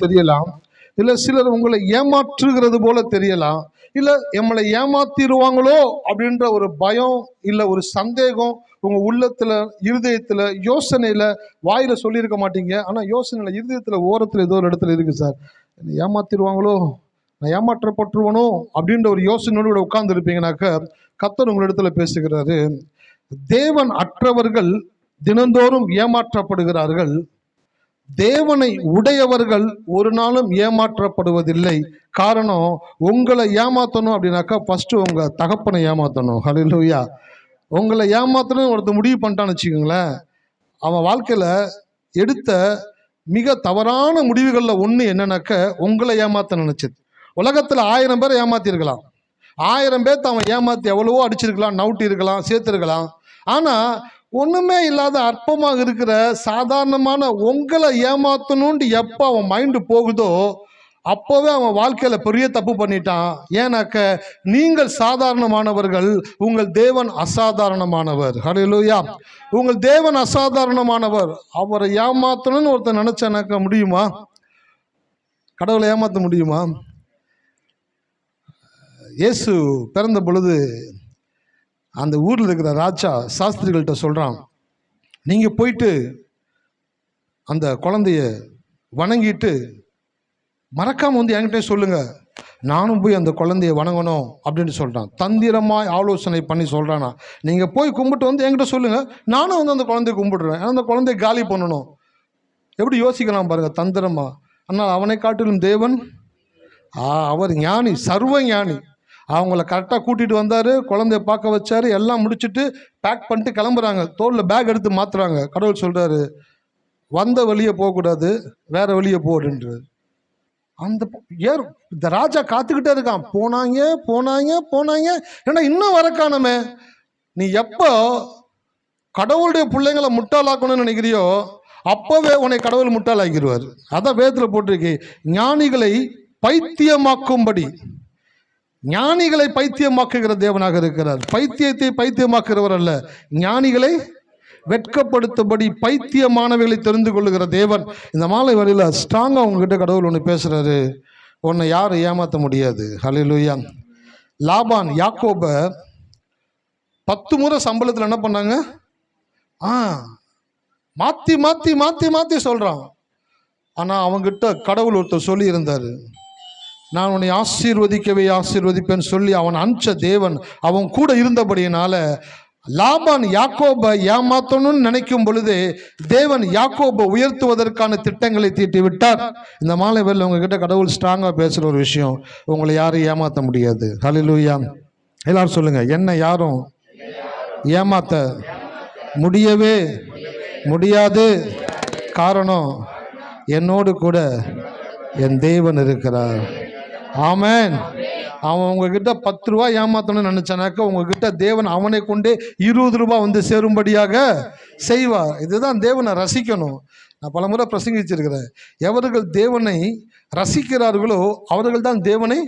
தெரியலாம், இல்லை சிலர் உங்களை ஏமாற்றுகிறது போல தெரியலாம், இல்லை நம்மளை ஏமாத்திடுவாங்களோ அப்படின்ற ஒரு பயம், இல்லை ஒரு சந்தேகம் உங்க உள்ளத்துல, இருதயத்துல, யோசனையில, வாயில சொல்லியிருக்க மாட்டீங்க. ஆனா யோசனையில, இருதயத்துல, ஓரத்துல ஏதோ ஒரு இடத்துல இருக்கு, சார் ஏமாத்திடுவாங்களோ, நான் ஏமாற்றப்பட்டுருவனோ அப்படின்ற ஒரு யோசனையோடு உட்கார்ந்து இருப்பீங்கன்னாக்க கர்த்தர் உங்களிடத்துல பேசுகிறாரு. தேவன் அற்றவர்கள் தினந்தோறும் ஏமாற்றப்படுகிறார்கள், தேவனை உடையவர்கள் ஒரு நாளும் ஏமாற்றப்படுவதில்லை. காரணம், உங்களை ஏமாத்தணும் அப்படின்னாக்கா ஃபர்ஸ்ட் உங்க தகப்பனை ஏமாத்தணும். ஹல்லேலூயா. உங்களை ஏமாத்தணும் ஒருத்தர் முடிவு பண்ணிட்டான்னு வச்சுக்கோங்களேன், அவன் வாழ்க்கையில எடுத்த மிக தவறான முடிவுகளில் ஒன்று என்னன்னாக்க உங்களை ஏமாத்த நினைச்சது. உலகத்தில் 1000 பேரை ஏமாத்திருக்கலாம், 1000 பேர்த்த அவன் ஏமாத்தி எவ்வளவோ அடிச்சிருக்கலாம், நவுட்டி இருக்கலாம், சேர்த்திருக்கலாம். ஆனால் ஒன்றுமே இல்லாத அற்பமாக இருக்கிற சாதாரணமான உங்களை ஏமாத்தணும்னு எப்போ அவன் மைண்டு போகுதோ அப்போவே அவன் வாழ்க்கையில் பெரிய தப்பு பண்ணிட்டான். ஏன்னாக்க நீங்கள் சாதாரணமானவர்கள், உங்கள் தேவன் அசாதாரணமானவர். ஹல்லேலூயா. உங்கள் தேவன் அசாதாரணமானவர். அவரை ஏமாத்தணும்னு ஒருத்தர் நினைச்சானாக்க முடியுமா? கடவுளை ஏமாற்ற முடியுமா? இயேசு பிறந்த பொழுது அந்த ஊரில் இருக்கிற ராஜா சாஸ்திரிகள்கிட்ட சொல்கிறான், நீங்கள் போயிட்டு அந்த குழந்தைய வணங்கிட்டு மறக்காமல் வந்து என்கிட்ட சொல்லுங்க, நானும் போய் அந்த குழந்தைய வணங்கணும் அப்படின்னு சொல்கிறான். தந்திரமாய் ஆலோசனை பண்ணி சொல்கிறானா, நீங்கள் போய் கும்பிட்டு வந்து என்கிட்ட சொல்லுங்க, நானும் வந்து அந்த குழந்தைய கும்பிடுறேன், ஏன்னா அந்த குழந்தைய காலி பண்ணணும். எப்படி யோசிக்கலாம் பாருங்க, தந்திரமா. ஆனால் அவனை காட்டிலும் தேவன் அவர் ஞானி, சர்வ ஞானி. அவங்கள கரெக்டாக கூட்டிகிட்டு வந்தார், குழந்தைய பார்க்க வச்சார், எல்லாம் முடிச்சுட்டு பேக் பண்ணிட்டு கிளம்புறாங்க, தோளில் பேக் எடுத்து மாற்றுறாங்க. கடவுள் சொல்கிறாரு, வந்த வழியை போகக்கூடாது, வேற வழியை போடுன்றார். அந்த இந்த ராஜா காத்துக்கிட்டே இருக்கான், போனாங்க போனாங்க போனாங்க, ஏன்னா இன்னும் வர காணுமே. நீ எப்போ கடவுளுடைய பிள்ளைங்களை முட்டாளாக்கணும்னு நினைக்கிறியோ அப்போவே உன்னை கடவுள் முட்டாளாக்கிடுவார். அதான் வேதத்தில் போட்டிருக்கு, ஞானிகளை பைத்தியமாக்கும்படி. ஞானிகளை பைத்தியமாக்குகிற தேவனாக இருக்கிறார். பைத்தியத்தை பைத்தியமாக்குகிறவர் அல்ல, ஞானிகளை வெட்கப்படுத்தபடி பைத்தியமானவைகளை தெரிந்து கொள்ளுகிற தேவன். இந்த மாலை வரையில் ஸ்ட்ராங்காக உங்ககிட்ட கடவுள் ஒன்று பேசுகிறாரு, உன்னை யாரும் ஏமாற்ற முடியாது. ஹல்லேலூயா. லாபான் யாக்கோப 10 முறை சம்பளத்தில் என்ன பண்ணாங்க, மாற்றி மாற்றி மாற்றி மாற்றி சொல்கிறான். ஆனால் அவங்ககிட்ட கடவுள் ஒருத்தர் சொல்லி இருந்தார், நான் உன்னை ஆசீர்வதிக்கவே ஆசீர்வதிப்பேன்னு சொல்லி அவன் அனுப்பிச்ச தேவன் அவன் கூட இருந்தபடியினால லாபான் யாக்கோபை ஏமாத்தணும்னு நினைக்கும் பொழுது தேவன் யாக்கோபை உயர்த்துவதற்கான திட்டங்களை தீட்டி விட்டார். இந்த மாலை வேளையில உங்ககிட்ட கடவுள் ஸ்ட்ராங்காக பேசுகிற ஒரு விஷயம், உங்களை யாரும் ஏமாற்ற முடியாது. ஹல்லேலூயா. எல்லாரும் சொல்லுங்க, என்னை யாரும் ஏமாற்ற முடியவே முடியாது. காரணம், என்னோடு கூட என் தேவன் இருக்கிறார். ஆமென். அவன் உங்ககிட்ட 10 ரூபா ஏமாத்தணும்னு நினைச்சானாக்க உங்ககிட்ட தேவன் அவனை கொண்டே 20 ரூபா வந்து சேரும்படியாக செய்வார். இதுதான் தேவனை ரசிக்கணும். நான் பல முறை பிரசங்கிச்சிருக்கிறேன், எவர்கள் தேவனை ரசிக்கிறார்களோ அவர்கள் தான் தேவனை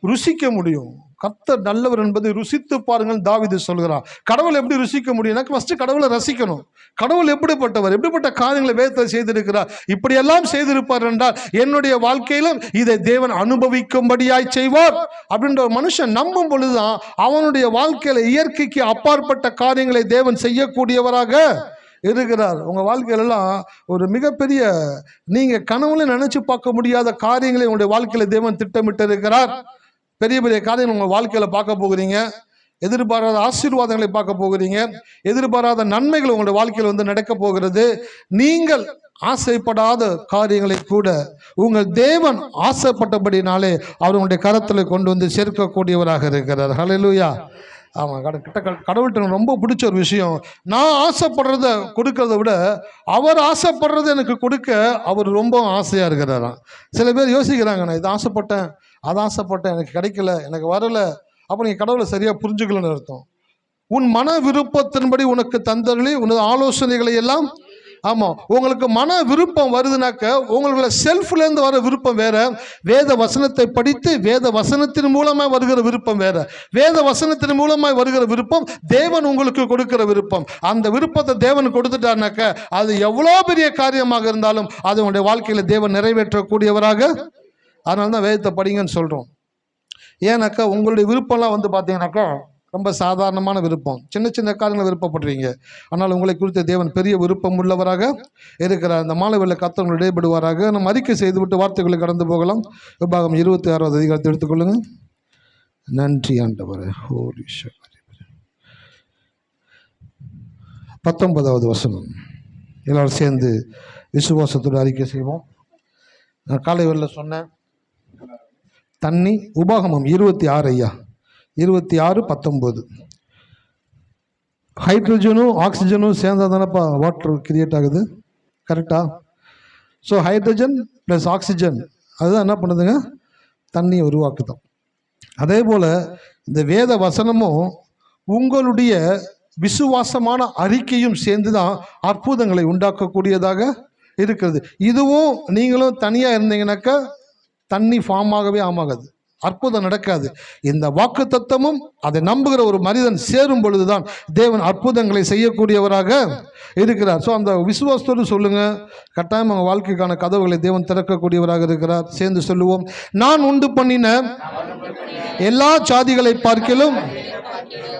ருசிக்க முடியும். கர்த்தர் நல்லவர் என்பதை ருசித்து பாருங்கள் தாவீது சொல்கிறார். கடவுளை எப்படி ருசிக்க முடியும்னா ஃபர்ஸ்ட் கடவுளை ரசிக்கணும். கடவுள் எப்படிப்பட்டவர், எப்படிப்பட்ட காரியங்களை வேதத்தை செய்திருக்கிறார், இப்படியெல்லாம் செய்திருப்பார் என்றால் என்னுடைய வாழ்க்கையிலும் இதை தேவன் அனுபவிக்கும்படியாய் செய்வார் அப்படின்ற ஒரு மனுஷன் நம்பும் பொழுதுதான் அவனுடைய வாழ்க்கையில இயற்கைக்கு அப்பாற்பட்ட காரியங்களை தேவன் செய்யக்கூடியவராக இருக்கிறார். உங்க வாழ்க்கையிலலாம் ஒரு மிகப்பெரிய நீங்க கனவுல நினைச்சு பார்க்க முடியாத காரியங்களை உங்களுடைய வாழ்க்கையில தேவன் திட்டமிட்டு இருக்கிறார். பெரிய பெரிய காரியங்கள் உங்கள் வாழ்க்கையில் பார்க்க போகிறீங்க, எதிர்பாராத ஆசீர்வாதங்களை பார்க்க போகிறீங்க, எதிர்பாராத நன்மைகள் உங்களுடைய வாழ்க்கையில் வந்து நடக்க போகிறது. நீங்கள் ஆசைப்படாத காரியங்களை கூட உங்கள் தேவன் ஆசைப்பட்டபடினாலே அவர் உங்களுடைய கரத்தில் கொண்டு வந்து சேர்க்கக்கூடியவராக இருக்கிறார். ஹல்லேலூயா. ஆமாம், கடவுள்கிட்ட ரொம்ப பிடிச்ச ஒரு விஷயம், நான் ஆசைப்படுறத கொடுக்கறத விட அவர் ஆசைப்படுறத எனக்கு கொடுக்க அவர் ரொம்ப ஆசையாக இருக்கிறாராம். சில பேர் யோசிக்கிறாங்க, நான் இதை ஆசைப்பட்டேன், அதை ஆசைப்பட்டேன், எனக்கு கிடைக்கல, எனக்கு வரலை. அப்போ நீங்கள் கடவுளை சரியாக புரிஞ்சுக்கலன்னு அர்த்தம். உன் மன விருப்பத்தின்படி உனக்கு தந்தருளி உனது ஆலோசனைகளை எல்லாம் ஆமாம், உங்களுக்கு மன விருப்பம் வருதுனாக்க உங்களுக்குள்ள செல்ஃப்லேருந்து வர விருப்பம் வேற, வேத வசனத்தை படித்து வேத வசனத்தின் மூலமாக வருகிற விருப்பம் வேற. வேத வசனத்தின் மூலமாக வருகிற விருப்பம் தேவன் உங்களுக்கு கொடுக்கிற விருப்பம். அந்த விருப்பத்தை தேவன் கொடுத்துட்டாருனாக்க அது எவ்வளோ பெரிய காரியமாக இருந்தாலும் அது உங்களுடைய வாழ்க்கையில் தேவன் நிறைவேற்றக்கூடியவராக. அதனால தான் வேதத்தை படிங்கன்னு சொல்கிறோம். ஏன்னாக்கா உங்களுடைய விருப்பம்லாம் வந்து பார்த்தீங்கன்னாக்கா ரொம்ப சாதாரணமான விருப்பம், சின்ன சின்ன காரியங்களை விருப்பப்படுறீங்க. ஆனால் உங்களை குறித்த தேவன் பெரிய விருப்பம் உள்ளவராக இருக்கிறார். இந்த மாணவர்களை கர்த்தர் இடைபடுவாராக. நம்ம அறிக்கை செய்துவிட்டு வார்த்தைகளை கடந்து போகலாம். விபாகம் 26வது அதிகாரத்தை எடுத்துக்கொள்ளுங்க. நன்றி ஆண்டவரே. 19வது வசனம் எல்லாரும் சேர்ந்து விசுவாசத்தோடு அறிக்கை செய்வோம். நான் காலை வேளையில சொன்னேன் தண்ணி. உபாகமம் 26 ஐயா, 26:19. ஹைட்ரஜனும் ஆக்சிஜனும் சேர்ந்தா தானேப்பா வாட்டர் கிரியேட் ஆகுது, கரெக்டா? ஸோ ஹைட்ரஜன் ப்ளஸ் ஆக்சிஜன் அதுதான் என்ன பண்ணுதுங்க, தண்ணியை உருவாக்குதான். அதே போல் இந்த வேத வசனமும் உங்களுடைய விசுவாசமான அறிக்கையும் சேர்ந்து தான் அற்புதங்களை உண்டாக்கக்கூடியதாக இருக்கிறது. இதுவும் நீங்களும் தனியாக இருந்தீங்கன்னாக்கா தண்ணி ஃபார்ம் ஆகவே ஆகாது, அற்புதம் நடக்காது. இந்த வாக்கு தத்தமும் அதை நம்புகிற ஒரு மனிதன் சேரும் பொழுதுதான் தேவன் அற்புதங்களை செய்யக்கூடியவராக இருக்கிறார். ஸோ அந்த விசுவாசத்தோடு சொல்லுங்க, கட்டாயம் அவங்க வாழ்க்கைக்கான கதவுகளை தேவன் திறக்கக்கூடியவராக இருக்கிறார். சேர்ந்து சொல்லுவோம். நான் உண்டு பண்ணின எல்லா சாதிகளை பார்க்கிலும்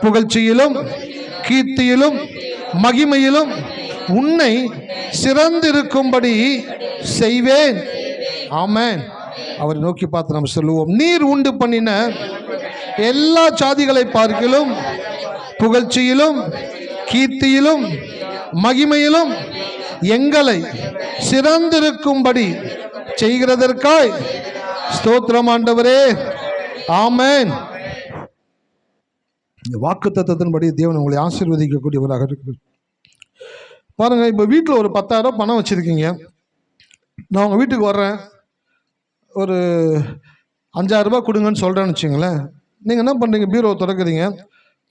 புகழ்ச்சியிலும் கீர்த்தியிலும் மகிமையிலும் உன்னை சிறந்திருக்கும்படி செய்வேன். ஆமென். அவரை நோக்கி பார்த்து நம்ம சொல்லுவோம். நீர் உண்டு பண்ணின எல்லா சாதிகளை பார்க்கிலும் புகழ்ச்சியிலும் கீர்த்தியிலும் மகிமையிலும் எங்களை சிறந்திருக்கும்படி செய்கிறதற்காய் ஸ்தோத்திரம் ஆண்டவரே. ஆமென். வாக்கு தத்தத்தின்படி தேவன் உங்களை ஆசீர்வதிக்கக்கூடியவராக இருக்குது. பாருங்க, இப்போ வீட்டில் ஒரு 10,000 பணம் வச்சுருக்கீங்க. நான் உங்கள் வீட்டுக்கு வர்றேன், ஒரு 5,000 ரூபாய் கொடுங்கன்னு சொல்கிறேன்னு வச்சுங்களேன். நீங்கள் என்ன பண்ணுறீங்க, பீரோவை திறக்கிறீங்க.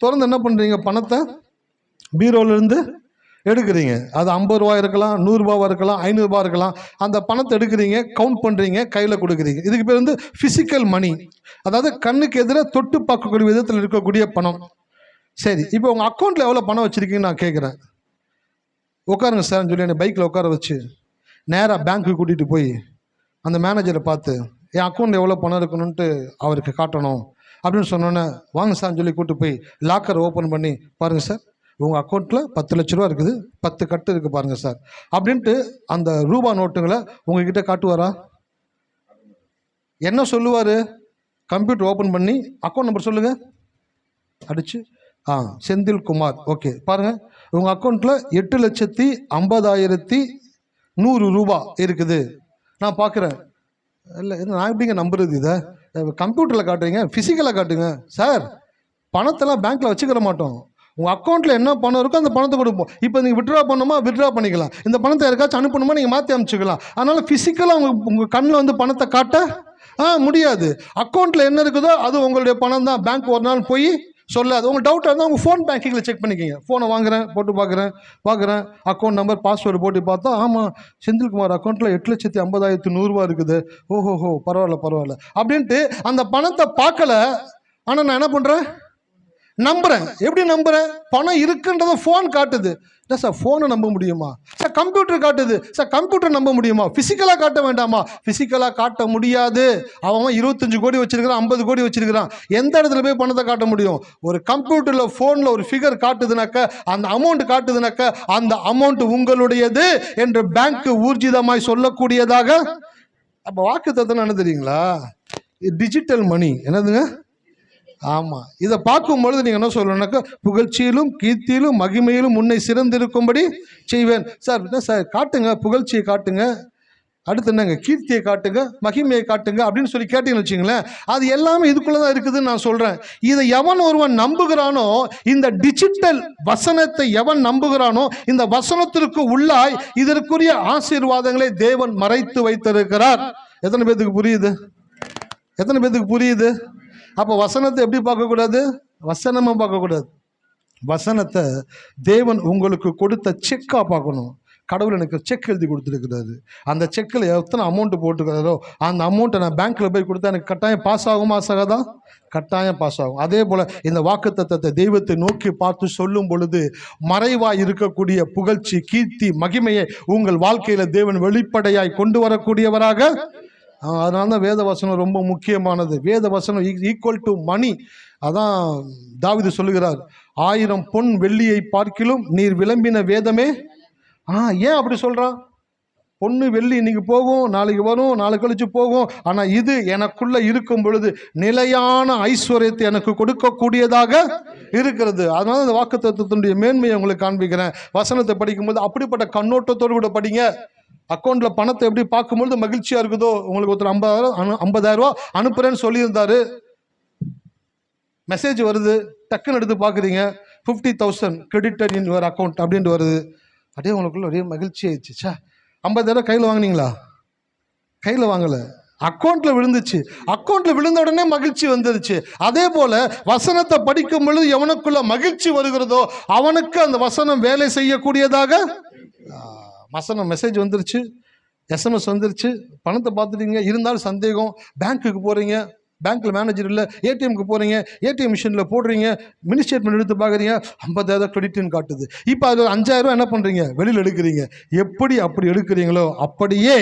திறந்து என்ன பண்ணுறீங்க, பணத்தை பீரோவிலேருந்து எடுக்கிறீங்க. அது 50 ரூபா இருக்கலாம், 100 ரூபாவாக இருக்கலாம், 500 ரூபா இருக்கலாம். அந்த பணத்தை எடுக்கிறீங்க, கவுண்ட் பண்ணுறீங்க, கையில் கொடுக்குறீங்க. இதுக்கு பேர் வந்து ஃபிசிக்கல் மணி, அதாவது கண்ணுக்கு எதிராக தொட்டு பார்க்கக்கூடிய விதத்தில் இருக்கக்கூடிய பணம். சரி, இப்போ உங்கள் அக்கௌண்ட்டில் எவ்வளோ பணம் வச்சுருக்கீங்கன்னு நான் கேட்குறேன். உட்காருங்க சார்ன்னு சொல்லி என்னை பைக்கில் உட்கார வச்சு நேராக பேங்க்குக்கு கூட்டிகிட்டு போய் அந்த மேனேஜரை பார்த்து என் அக்கௌண்ட்டில் எவ்வளோ பணம் இருக்கணும்ன்ட்டு அவருக்கு காட்டணும் அப்படின்னு சொன்னோன்னே, வாங்க சார்ன்னு சொல்லி கூப்பிட்டு போய் லாக்கரை ஓப்பன் பண்ணி பாருங்கள் சார், உங்கள் அக்கௌண்ட்டில் 10 லட்ச ரூபா இருக்குது, 10 கட்டு இருக்குது பாருங்கள் சார் அப்படின்ட்டு அந்த ரூபா நோட்டுங்களை உங்ககிட்ட காட்டுவாரா? என்ன சொல்லுவார்? கம்ப்யூட்டர் ஓப்பன் பண்ணி அக்கௌண்ட் நம்பர் சொல்லுங்கள் அடிச்சு, செந்தில்குமார், ஓகே பாருங்கள் உங்கள் அக்கௌண்ட்டில் 8,50,100 ரூபா இருக்குது. நான் பார்க்குறேன். இல்லை, நான் எப்படிங்க நம்புறது? இதை கம்ப்யூட்டரில் காட்டுறீங்க, ஃபிசிக்கலாக காட்டுங்க. சார், பணத்தெல்லாம் பேங்க்கில் வச்சுக்கிற மாட்டோம். உங்கள் அக்கௌண்ட்டில் என்ன பணம் இருக்கோ அந்த பணத்தை கொடுப்போம். இப்போ நீங்கள் வித்ட்ரா பண்ணணுமா வித்ட்ரா பண்ணிக்கலாம், இந்த பணத்தை யாருக்காச்சும் அனுப்பணுமா நீங்கள் மாற்றி அனுப்பிச்சிக்கலாம். அதனால் ஃபிசிக்கலாக உங்கள் கண்ணில் வந்து பணத்தை காட்ட முடியாது. அக்கௌண்ட்டில் என்ன இருக்குதோ அது உங்களுடைய பணம் தான். பேங்க் ஒரு நாள் போய் சொல்லாது. உங்கள் டவுட்டாக இருந்தால் உங்கள் ஃபோன் பேங்கிங்கில் செக் பண்ணிக்கிங்க. ஃபோனை வாங்குறேன், போட்டு பார்க்குறேன் அக்கௌண்ட் நம்பர் பாஸ்வேர்டு போட்டு பார்த்தா ஆமாம் செந்தில்குமார் அக்கௌண்ட்டில் 8,50,100 ரூபா இருக்குது. ஓஹோஹோ, பரவாயில்ல அப்படின்ட்டு அந்த பணத்தை பார்க்கல. ஆனால் நான் என்ன பண்ணுறேன், நம்புகிறேன். எப்படி நம்புகிறேன்? பணம் இருக்குன்றதை ஃபோன் காட்டுது. இல்லை சார், ஃபோனை நம்ப முடியுமா? சார், கம்ப்யூட்டர் காட்டுது. சார், கம்ப்யூட்டர் நம்ப முடியுமா? ஃபிசிக்கலாக காட்ட வேண்டாமா? ஃபிசிக்கலாக காட்ட முடியாது. அவன் 25 கோடி வச்சிருக்கிறான், 50 கோடி வச்சிருக்கிறான். எந்த இடத்துல போய் பணத்தை காட்ட முடியும்? ஒரு கம்ப்யூட்டரில் ஃபோனில் ஒரு ஃபிகர் காட்டுதுனாக்க, அந்த அமௌண்ட் காட்டுதுனாக்க அந்த அமௌண்ட் உங்களுடையது என்று பேங்க் ஊர்ஜிதமாய் சொல்லக்கூடியதாக. அப்போ வாக்கு தத்தம் என்ன தெரியுங்களா? Digital money. என்னதுங்க? ஆமாம். இதை பார்க்கும்பொழுது நீங்கள் என்ன சொல்லணும்னாக்கா, புகழ்ச்சியிலும் கீர்த்தியிலும் மகிமையிலும் உன்னை சிறந்திருக்கும்படி செய்வேன். சார், என்ன சார், காட்டுங்க, புகழ்ச்சியை காட்டுங்க, அடுத்து என்னங்க, கீர்த்தியை காட்டுங்க, மகிமையை காட்டுங்க அப்படின்னு சொல்லி கேட்டீங்கன்னு வச்சுங்களேன், அது எல்லாமே இதுக்குள்ளே தான் இருக்குதுன்னு நான் சொல்கிறேன். இதை எவன் ஒருவன் நம்புகிறானோ, இந்த டிஜிட்டல் வசனத்தை எவன் நம்புகிறானோ, இந்த வசனத்திற்கு உள்ளாய் இதற்குரிய ஆசீர்வாதங்களை தேவன் மறைத்து வைத்திருக்கிறார். எத்தனை பேத்துக்கு புரியுது? அப்போ வசனத்தை எப்படி பார்க்கக்கூடாது? வசனமாக பார்க்கக்கூடாது. வசனத்தை தேவன் உங்களுக்கு கொடுத்த செக்காக பார்க்கணும். கடவுள் எனக்கு செக் எழுதி கொடுத்துருக்கிறாரு. அந்த செக்கில் எத்தனை அமௌண்ட் போட்டுக்கிறாரோ அந்த அமௌண்ட்டை நான் பேங்க்கில் போய் கொடுத்தா எனக்கு கட்டாயம் பாஸ் ஆகுமா ஆகாதா? கட்டாயம் பாஸ் ஆகும். அதே போல் இந்த வாக்குத்தத்தத்தை தெய்வத்தை நோக்கி பார்த்து சொல்லும் பொழுது மறைவாய் இருக்கக்கூடிய புகழ்ச்சி, கீர்த்தி, மகிமையை உங்கள் வாழ்க்கையில் தேவன் வெளிப்படையாய் கொண்டு வரக்கூடியவராக. அதனால தான் வேத வசனம் ரொம்ப முக்கியமானது. வேத வசனம் ஈக்குவல் டு மணி. அதான் தாவீது சொல்லுகிறார், 1000 பொன் வெள்ளியை பார்க்கிலும் நீர் விளம்பின வேதமே. ஏன் அப்படி சொல்றான்? பொண்ணு வெள்ளி இன்னைக்கு போகும், நாளைக்கு வரும், நாளை கழிச்சு போகும். ஆனால் இது எனக்குள்ள இருக்கும் பொழுது நிலையான ஐஸ்வர்யத்தை எனக்கு கொடுக்கக்கூடியதாக இருக்கிறது. அதனால இந்த வாக்குத்தத்தத்தினுடைய மேன்மையை உங்களுக்கு காண்பிக்கிறேன். வசனத்தை படிக்கும்போது அப்படிப்பட்ட கண்ணோட்டத்தோடு கூட படிங்க. அக்கௌண்ட்ல பணத்தை எப்படி பார்க்கும்பொழுது மகிழ்ச்சியா இருக்குதோ, உங்களுக்கு ஒருத்தர் 50,000 ரூபா அனுப்புறேன்னு சொல்லியிருந்தாரு, மெசேஜ் வருது, டக்குன்னு எடுத்து பார்க்குறீங்க, 50,000 கிரெடிட்டட் இன் யுவர் அக்கௌண்ட் அப்படின்ட்டு வருது. அப்படியே உங்களுக்குள்ள ஒரே மகிழ்ச்சி ஆயிடுச்சு. 50,000 கையில் வாங்கினீங்களா? கையில் வாங்கலை, அக்கௌண்ட்டில் விழுந்துச்சு. அக்கௌண்ட்டில் விழுந்த உடனே மகிழ்ச்சி வந்துருச்சு. அதே போல் வசனத்தை படிக்கும் பொழுது எவனுக்குள்ள மகிழ்ச்சி வருகிறதோ அவனுக்கு அந்த வசனம் வேலை செய்யக்கூடியதாக. வசனம் மெசேஜ் வந்துருச்சு, SMS வந்துருச்சு, பணத்தை பார்த்துட்டீங்க, இருந்தாலும் சந்தேகம். பேங்க்குக்கு போகிறீங்க, பேங்க்கில் மேனேஜர் இல்லை, ஏடிஎம்க்கு போகிறீங்க, ஏடிஎம் மிஷினில் போடுறீங்க, மினி ஸ்டேட்மெண்ட் எடுத்து பார்க்குறீங்க, 50,000 கிரெடிட்னு காட்டுது. இப்போ அதில் 5,000 என்ன பண்ணுறீங்க? வெளியில் எடுக்கிறீங்க. அப்படி எடுக்கிறீங்களோ அப்படியே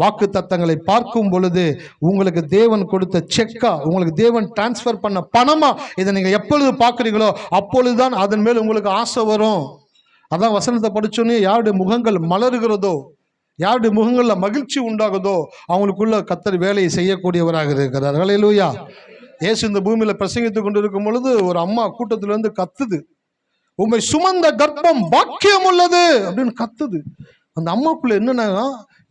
வாக்கு தத்தங்களை பார்க்கும் பொழுது உங்களுக்கு தேவன் கொடுத்த செக்கா, உங்களுக்கு தேவன் டிரான்ஸ்ஃபர் பண்ண பணமா இதை நீங்கள் எப்பொழுது பார்க்குறீங்களோ அப்பொழுதுதான் அதன் மேல் உங்களுக்கு ஆசை வரும். அதான் வசனத்தை படிச்சோன்னே யாருடைய முகங்கள் மலருகிறதோ, யாருடைய முகங்களில் மகிழ்ச்சி உண்டாகுதோ அவங்களுக்குள்ள கர்த்தர் வேலையை செய்யக்கூடியவராக இருக்கிறார். ஹல்லேலூயா. இயேசு இந்த பூமியில் பிரசங்கித்து கொண்டு இருக்கும் பொழுது ஒரு அம்மா கூட்டத்திலிருந்து கத்துது, உம்மை சுமந்த கர்ப்பம் பாக்கியம் உள்ளது அப்படின்னு கத்துது. அந்த அம்மாக்குள்ள என்னன்னா,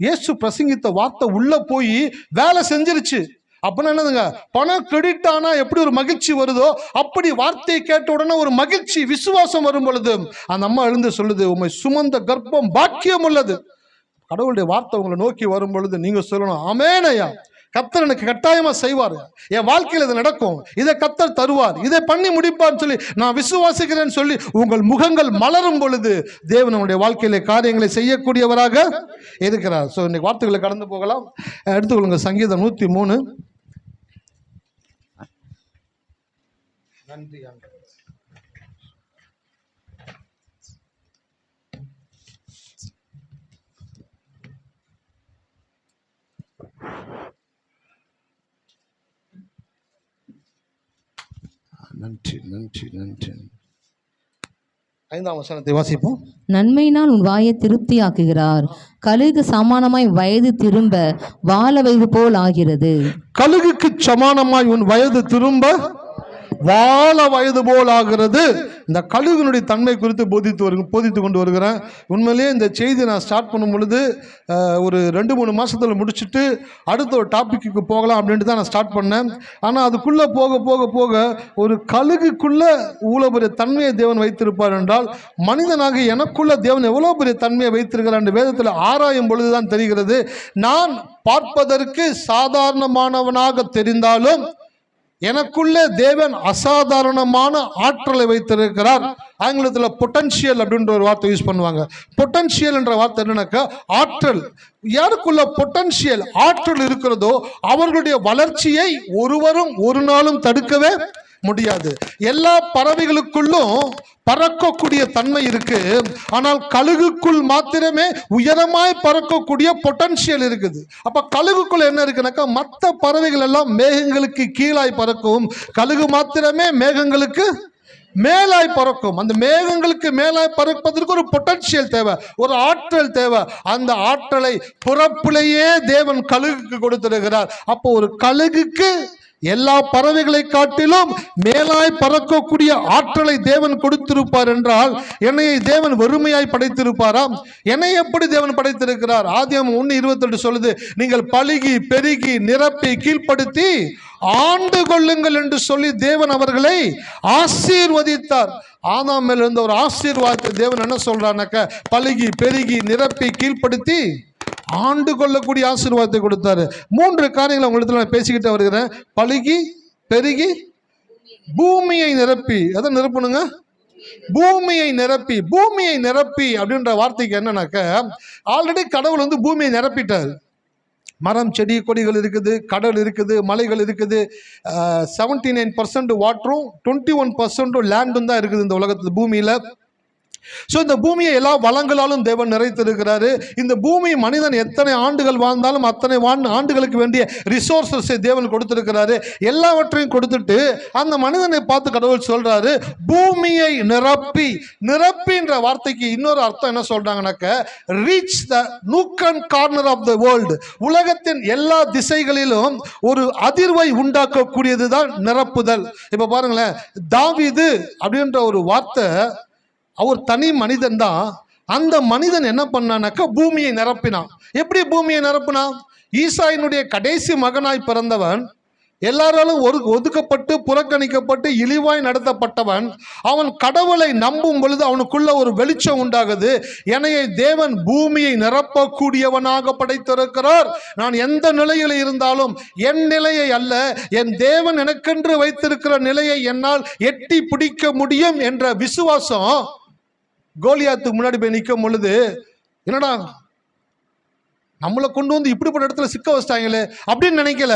இயேசு பிரசங்கித்த வார்த்தை உள்ள போய் வேலை செஞ்சிருச்சு. அப்படின்னா என்னதுங்க, பணம் கிரெடிட் ஆனா எப்படி ஒரு மகிழ்ச்சி வருதோ அப்படி வார்த்தையை கேட்ட உடனே ஒரு மகிழ்ச்சி, விசுவாசம் வரும் பொழுது அந்த அம்மா எழுந்து சொல்லுது, உம்மை சுமந்த கர்ப்பம் பாக்கியம் உள்ளது. கடவுளுடைய வார்த்தை உங்களை நோக்கி வரும் பொழுது நீங்க சொல்லணும், ஆமென் ஐயா, கர்த்தர் எனக்கு கட்டாயமா செய்வார், என் வாழ்க்கையில் இது நடக்கும், இதை கர்த்தர் தருவார், இதை பண்ணி முடிப்பார்னு சொல்லி நான் விசுவாசிக்கிறேன்னு சொல்லி உங்கள் முகங்கள் மலரும் பொழுது தேவன் நம்முடைய வாழ்க்கையில காரியங்களை செய்யக்கூடியவராக இருக்கிறார். ஸோ இன்னைக்கு வார்த்தைகளை கடந்து போகலாம். எடுத்துக்கொள்ளுங்க சங்கீதம் 103. நன்றி. நன்றி நன்றி நன்றி. 5ஆம் வசனத்தை வாசிப்போம். நன்மையினால் உன் வாயை திருப்தியாக்குகிறார், கழுகு சமானமாய் வயது திரும்ப வாழ வயது போல் ஆகிறது. கழுகுக்கு சமானமாய் உன் வயது திரும்ப வாழ வயது போல் ஆகிறது. இந்த கழுகுனுடைய தன்மை குறித்து போதித்து கொண்டு வருகிறேன். உண்மையிலேயே இந்த செய்தி நான் ஸ்டார்ட் பண்ணும் பொழுது ஒரு 2-3 மாதத்தில் முடிச்சுட்டு அடுத்த ஒரு டாப்பிக்கு போகலாம் அப்படின்ட்டு தான் நான் ஸ்டார்ட் பண்ணேன். ஆனால் அதுக்குள்ளே போக போக போக ஒரு கழுகுக்குள்ளே இவ்வளோ பெரிய தன்மையை தேவன் வைத்திருப்பார் என்றால், மனிதனாக எனக்குள்ள தேவன் எவ்வளோ பெரிய தன்மையை வைத்திருக்கிறார் என்று வேதத்தில் ஆராயும் பொழுது தான் தெரிகிறது. நான் பார்ப்பதற்கு சாதாரணமானவனாக தெரிந்தாலும் எனக்குள்ளே தேவன் அசாதாரணமான ஆற்றலை வைத்திருக்கிறார். ஆங்கிலத்தில் பொட்டன்ஷியல் அப்படின்ற ஒரு வார்த்தை யூஸ் பண்ணுவாங்க. பொட்டன்ஷியல் என்ற வார்த்தை என்னன்னாக்கா ஆற்றல். யாருக்குள்ள பொட்டன்ஷியல் ஆற்றல் இருக்கிறதோ அவர்களுடைய வளர்ச்சியை ஒருவரும் ஒரு நாளும் தடுக்கவே முடியாது. எல்லா பறவைகளுக்குள்ளும் பறக்கக்கூடிய தன்மை இருக்கு, ஆனால் கழுகுக்குள் மாத்திரமே உயரமாய் பறக்கக்கூடிய பொட்டன்ஷியல் இருக்குது. அப்ப கழுகுக்குள்ள என்ன இருக்குனாக்கா, மற்ற பறவைகள் எல்லாம் மேகங்களுக்கு கீழாய் பறக்கும், கழுகு மாத்திரமே மேகங்களுக்கு மேலாய் பறக்கும். அந்த மேகங்களுக்கு மேலாய் பறப்பதற்கு ஒரு பொட்டன்ஷியல் தேவை, ஒரு ஆற்றல் தேவை. அந்த ஆற்றலை பிறப்பிலேயே தேவன் கழுகுக்கு கொடுத்திருக்கிறார். அப்போ ஒரு கழுகுக்கு எல்லா பறவைகளை காட்டிலும் மேலாய் பறக்கக்கூடிய ஆற்றலை தேவன் கொடுத்திருப்பார் என்றால் என்னையை தேவன் வறுமையாய் படைத்திருப்பாராம்? என்னை எப்படி தேவன் படைத்திருக்கிறார்? ஆதியாகமம் 1:28 சொல்லுது, நீங்கள் பலுகி பெருகி நிரப்பி கீழ்ப்படுத்தி ஆண்டு கொள்ளுங்கள் என்று சொல்லி தேவன் அவர்களை ஆசீர்வதித்தார். ஆதாம் மேல இருந்த ஒரு ஆசீர்வாதத்தை தேவன் என்ன சொல்றாருனாக்க, பலுகி பெருகி நிரப்பி கீழ்ப்படுத்தி ஆண்டு கொள்ளக்கூடிய ஆசீர்வாதத்தை கொடுத்தாரு. 3 காரியங்களை உங்களிடத்துல நான் பேசிக்கிட்டு வருகிறேன். பலுகி பெருகி பூமியை நிரப்பி. எதை நிரப்பணுங்க? பூமியை நிரப்பி. பூமியை நிரப்பி அப்படின்ற வார்த்தைக்கு என்னன்னாக்க, ஆல்ரெடி கடவுள் வந்து பூமியை நிரப்பிட்டார். மரம் செடி கொடிகள் இருக்குது, கடல் இருக்குது, மலைகள் இருக்குது. 79% வாட்டரும் 21% லேண்டும் தான் இருக்குது இந்த உலகத்தில், பூமியில். ஸோ இந்த பூமியை எல்லா வளங்களாலும் தேவன் நிறைத்திருக்கிறாரு. இந்த பூமி மனிதன் எத்தனை ஆண்டுகள் வாழ்ந்தாலும் அத்தனை ஆண்டுகளுக்கு வேண்டிய ரிசோர்ஸஸை தேவன் கொடுத்திருக்கிறாரு. எல்லாவற்றையும் கொடுத்துட்டு அந்த மனிதனை பார்த்து கடவுள் சொல்றாரு, பூமியை நிரப்பி. நிரப்பின்ற வார்த்தைக்கு இன்னொரு அர்த்தம் என்ன சொல்றாங்கன்னாக்க, reach the nook and corner of the world. உலகத்தின் எல்லா திசைகளிலும் ஒரு அதிர்வை உண்டாக்கக்கூடியது தான் நிரப்புதல். இப்ப பாருங்களேன், தாவீது அப்படின்ற ஒரு வார்த்தை, அவர் தனி மனிதன் தான். அந்த மனிதன் என்ன பண்ணானாக்க, பூமியை நிரப்பினான். எப்படி பூமியை நிரப்பினான்? ஈசாயினுடைய கடைசி மகனாய் பிறந்தவன், எல்லாராலும் ஒதுக்கப்பட்டு புறக்கணிக்கப்பட்டு இழிவாய் நடத்தப்பட்டவன். அவன் கடவுளை நம்பும் பொழுது அவனுக்குள்ள ஒரு வெளிச்சம் உண்டாகுது. என்னையை தேவன் பூமியை நிரப்பக்கூடியவனாக படைத்திருக்கிறார். நான் எந்த நிலையில் இருந்தாலும் என் நிலையை அல்ல, என் தேவன் எனக்கென்று வைத்திருக்கிற நிலையை என்னால் எட்டி பிடிக்க முடியும் என்ற விசுவாசம் கோலியாத்துக்கு முன்னாடி போய் நிற்கும் பொழுது, என்னடா நம்மளை கொண்டு வந்து இப்படிப்பட்ட இடத்துல சிக்க வச்சிட்டாங்களே அப்படின்னு நினைக்கல.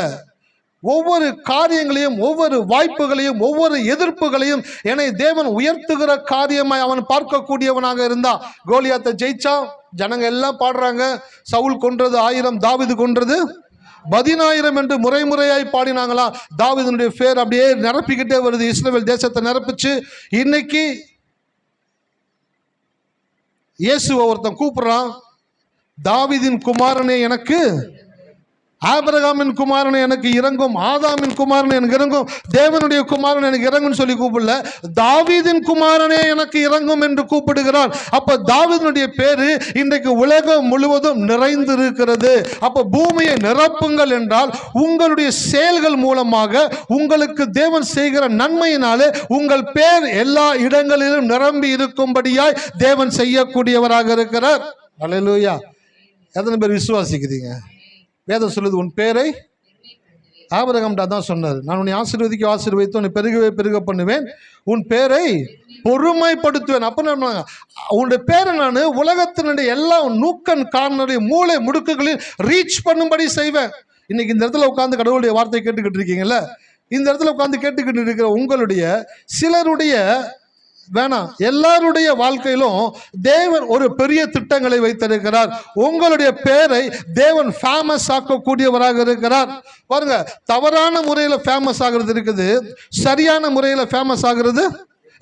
ஒவ்வொரு காரியங்களையும், ஒவ்வொரு வாய்ப்புகளையும், ஒவ்வொரு எதிர்ப்புகளையும் என்னை தேவன் உயர்த்துகிற காரியமாய் அவன் பார்க்கக்கூடியவனாக இருந்தான். கோலியாத்தை ஜெயிச்சா. ஜனங்க எல்லாம் பாடுறாங்க, சவுல் கொன்றது 1000, தாவீது கொன்றது 10,000 என்று முறையாய் பாடினாங்களாம். தாவீதுடைய பேர் அப்படியே நிரப்பிக்கிட்டே வருது, இஸ்ரவேல் தேசத்தை நிரப்பிச்சு. இன்னைக்கு இயேசுவை ஒருத்தன் கூப்பிடுறான், தாவீதின் குமாரனே எனக்கு, ஆபிரகாமின் குமாரனை எனக்கு இறங்கும், ஆதாமின் குமாரனை எனக்கு இறங்கும், தேவனுடைய குமாரன் எனக்கு இறங்கும் சொல்லி கூப்பிடல, தாவீதின் குமாரனே எனக்கு இறங்கும் என்று கூப்பிடுகிறான். அப்ப தாவீதினுடைய பேரு இன்றைக்கு உலகம் முழுவதும் நிறைந்து இருக்கிறது. அப்ப பூமியை நிரப்புங்கள் என்றால் உங்களுடைய செயல்கள் மூலமாக உங்களுக்கு தேவன் செய்கிற நன்மையினாலே உங்கள் பேர் எல்லா இடங்களிலும் நிரம்பி இருக்கும்படியாய் தேவன் செய்யக்கூடியவராக இருக்கிறார். அல்லேலூயா. எத்தனை பேர் விசுவாசிக்கிறீங்க? வேதம் சொல்லுது, உன் பேரை ஆபிரகாம்டா தான் சொன்னார், நான் உன்னை ஆசீர்வதித்து உன்னை பெருகவே பெருக பண்ணுவேன், உன் பேரை பொறுமைப்படுத்துவேன். அப்ப உன்னுடைய பேரை நான் உலகத்தினுடைய எல்லா நூக்கன் கார்னரை மூளை முடுக்குகளில் ரீச் பண்ணும்படி செய்வேன். இன்னைக்கு இந்த இடத்துல உட்காந்து கடவுளுடைய வார்த்தை கேட்டுக்கிட்டு இருக்கீங்கல்ல, இந்த இடத்துல உட்காந்து கேட்டுக்கிட்டு இருக்கிற உங்களுடைய சிலருடைய வேணாம், எல்லாருடைய வாழ்க்கையிலும் தேவன் ஒரு பெரிய திட்டங்களை வைத்திருக்கிறார். உங்களுடைய பேரை தேவன் ஃபேமஸ் ஆக்கக்கூடியவராக இருக்கிறார். பாருங்க, தவறான முறையில் ஃபேமஸ் ஆகிறது இருக்குது, சரியான முறையில் ஃபேமஸ் ஆகிறது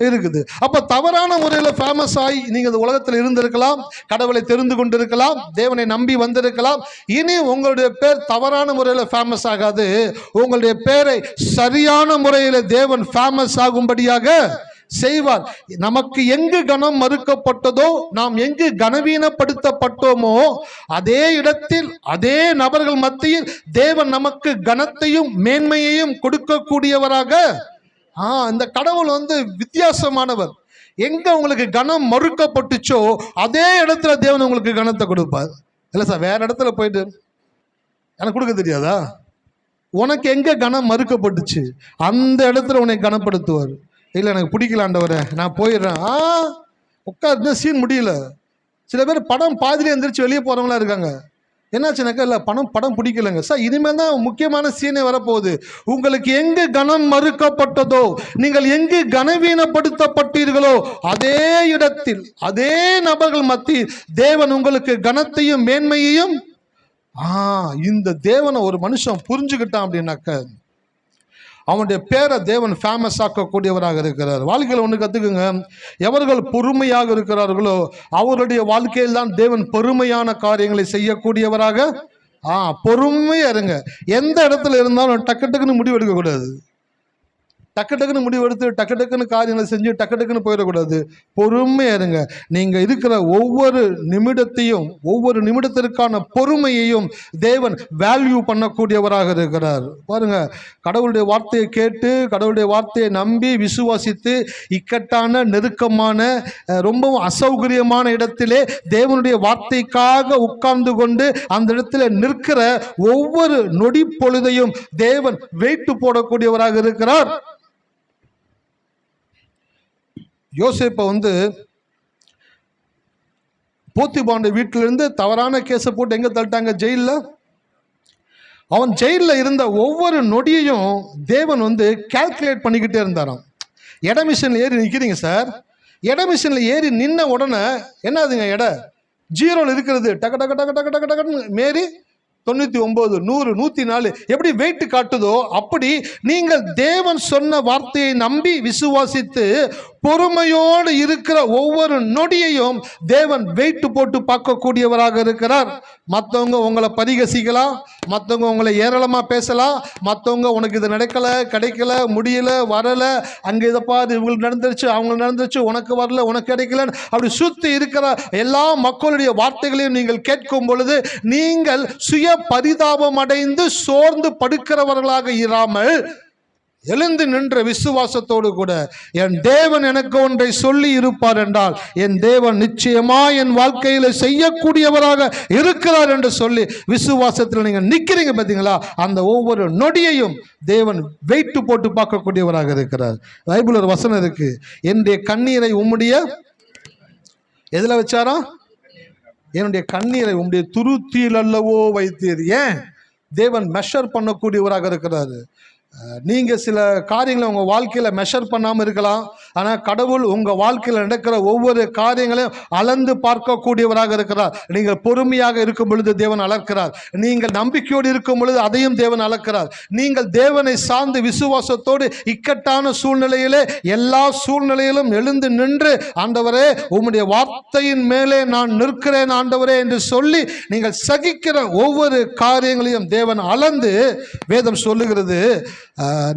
இருக்குது. அப்ப தவறான முறையில் ஃபேமஸ் ஆகி நீங்க இந்த உலகத்தில் இருந்திருக்கலாம், கடவுளை தெரிந்து கொண்டிருக்கலாம், தேவனை நம்பி வந்திருக்கலாம். இனி உங்களுடைய பேர் தவறான முறையில் ஃபேமஸ் ஆகாது. உங்களுடைய பேரை சரியான முறையில் தேவன் ஃபேமஸ் ஆகும்படியாக செய்வார். நமக்கு எங்கு கனம் மறுக்கப்பட்டதோ, நாம் எங்கு கனவீனப்படுத்தப்பட்டோமோ, அதே இடத்தில் அதே நபர்கள் மத்தியில் தேவன் நமக்கு கனத்தையும் மேன்மையையும் கொடுக்கக்கூடியவராக. இந்த கடவுள் வந்து வித்தியாசமானவர். எங்க உங்களுக்கு கனம் மறுக்கப்பட்டுச்சோ அதே இடத்துல தேவன் உங்களுக்கு கனத்தை கொடுப்பார். இல்லை சார், வேற இடத்துல போயிட்டு எனக்கு கொடுக்க தெரியாதா? உனக்கு எங்க கனம் மறுக்கப்பட்டுச்சு அந்த இடத்துல உன்னை கனப்படுத்துவார். இல்லை எனக்கு பிடிக்கலாண்டவரை, நான் போயிடுறேன். உட்காந்து சீன் முடியல. சில பேர் படம் பாதியிலே எந்திரிச்சு வெளியே போகிறவங்களா இருக்காங்க. என்னாச்சுனாக்கா, இல்லை படம் பிடிக்கலைங்க சார், இனிமேல் தான் முக்கியமான சீனே வரப்போகுது. உங்களுக்கு எங்கு கனம் மறுக்கப்பட்டதோ, நீங்கள் எங்கு கனவீனப்படுத்தப்பட்டீர்களோ அதே இடத்தில் அதே நபர்கள் மத்தியில் தேவன் உங்களுக்கு கனத்தையும் மேன்மையையும். இந்த தேவனை ஒரு மனுஷன் புரிஞ்சுக்கிட்டான் அப்படின்னாக்க அவனுடைய பேரை தேவன் ஃபேமஸ் ஆக்கக்கூடியவராக இருக்கிறார். வாழ்க்கையில் ஒன்று கற்றுக்குங்க, எவர்கள் பொறுமையாக இருக்கிறார்களோ அவருடைய வாழ்க்கையில் தான் தேவன் பெருமையான காரியங்களை செய்யக்கூடியவராக. பொறுமையாக இருங்க. எந்த இடத்துல இருந்தாலும் டக்கு டக்குன்னு முடிவு எடுக்கக்கூடாது. டக்கு டக்குன்னு முடிவெடுத்து டக்கு டக்குன்னு காரியங்களை செஞ்சு டக்கு டக்குன்னு போயிடக்கூடாது. பொறுமையாக இருங்க. நீங்கள் இருக்கிற ஒவ்வொரு நிமிடத்தையும், ஒவ்வொரு நிமிடத்திற்கான பொறுமையையும் தேவன் வேல்யூ பண்ணக்கூடியவராக இருக்கிறார். பாருங்க, கடவுளுடைய வார்த்தையை கேட்டு கடவுளுடைய வார்த்தையை நம்பி விசுவாசித்து இக்கட்டான நெருக்கமான ரொம்பவும் அசௌகரியமான இடத்திலே தேவனுடைய வார்த்தைக்காக உட்கார்ந்து கொண்டு அந்த இடத்துல நிற்கிற ஒவ்வொரு நொடி பொழுதையும் தேவன் வெயிட்டு போடக்கூடியவராக இருக்கிறார். யோசேப்பை போத்திபாண்ட வீட்டிலிருந்து தவறான கேஸை போட்டு எங்கே தள்ளிட்டாங்க? ஜெயிலில். அவன் ஜெயிலில் இருந்த ஒவ்வொரு நொடியையும் தேவன் கால்குலேட் பண்ணிக்கிட்டே இருந்தாராம். எடை மிஷினில் ஏறி நிற்கிறீங்க சார், எடை மிஷினில் ஏறி நின்ன உடனே என்னதுங்க, எடை ஜீரோவில் இருக்கிறது டக்கு டக்கு டக்கு டக்கு டக்கு டக்குன்னு மேரி 99, 100, 104 எப்படி வெயிட் காட்டுதோ அப்படி நீங்கள் தேவன் சொன்ன வார்த்தையை நம்பி விசுவாசித்து பொறுமையோடு இருக்கிற ஒவ்வொரு நொடியையும் தேவன் வெயிட் போட்டு பார்க்கக்கூடியவராக இருக்கிறார். மற்றவங்க உங்களை பரிகசிக்கலாம், மற்றவங்க உங்களை ஏராளமாக பேசலாம், மற்றவங்க உனக்கு இது நடக்கலை, கிடைக்கல, முடியல, வரலை, அங்கே இதை பாரு, இவங்களுக்கு நடந்துருச்சு, அவங்களுக்கு நடந்துருச்சு, உனக்கு வரல, உனக்கு கிடைக்கலன்னு அப்படி சுற்றி இருக்கிற எல்லா மக்களுடைய வார்த்தைகளையும் நீங்கள் கேட்கும் பொழுது நீங்கள் சுய பரிதாபம் அடைந்து சோர்ந்து படுக்கிறவர்களாக இராமல் எழுந்து நின்ற விசுவாசத்தோடு கூட என் தேவன் எனக்கு ஒன்றை சொல்லி இருப்பார் என்றால் என் தேவன் நிச்சயமா என் வாழ்க்கையில செய்யக்கூடியவராக இருக்கிறார் என்று சொல்லி விசுவாசத்தில் நீங்க நிக்கிறீங்க பார்த்தீங்களா, அந்த ஒவ்வொரு நொடியையும் தேவன் வெயிட் போட்டு பார்க்கக்கூடியவராக இருக்கிறார். பைபிள் ஒரு வசனம் இருக்கு, என்னுடைய கண்ணீரை உம்முடைய எதுல வச்சாரா? என்னுடைய கண்ணீரை உம்முடைய துருத்தியில் அல்லவோ வைத்தீர். ஏன்? தேவன் மெஷர் பண்ணக்கூடியவராக இருக்கிறாரு. நீங்கள் சில காரியங்களை உங்கள் வாழ்க்கையில் மெஷர் பண்ணாமல் இருக்கலாம், ஆனால் கடவுள் உங்கள் வாழ்க்கையில் நடக்கிற ஒவ்வொரு காரியங்களையும் அளந்து பார்க்கக்கூடியவராக இருக்கிறார். நீங்கள் பொறுமையாக இருக்கும் பொழுது தேவன் அளக்கிறார், நீங்கள் நம்பிக்கையோடு இருக்கும் பொழுது அதையும் தேவன் அளக்கிறார். நீங்கள் தேவனை சார்ந்து விசுவாசத்தோடு இக்கட்டான சூழ்நிலையிலே எல்லா சூழ்நிலையிலும் எழுந்து நின்று ஆண்டவரே உம்முடைய வார்த்தையின் மேலே நான் நிற்கிறேன் ஆண்டவரே என்று சொல்லி நீங்கள் சகிக்கிற ஒவ்வொரு காரியங்களையும் தேவன் அளந்து, வேதம் சொல்லுகிறது,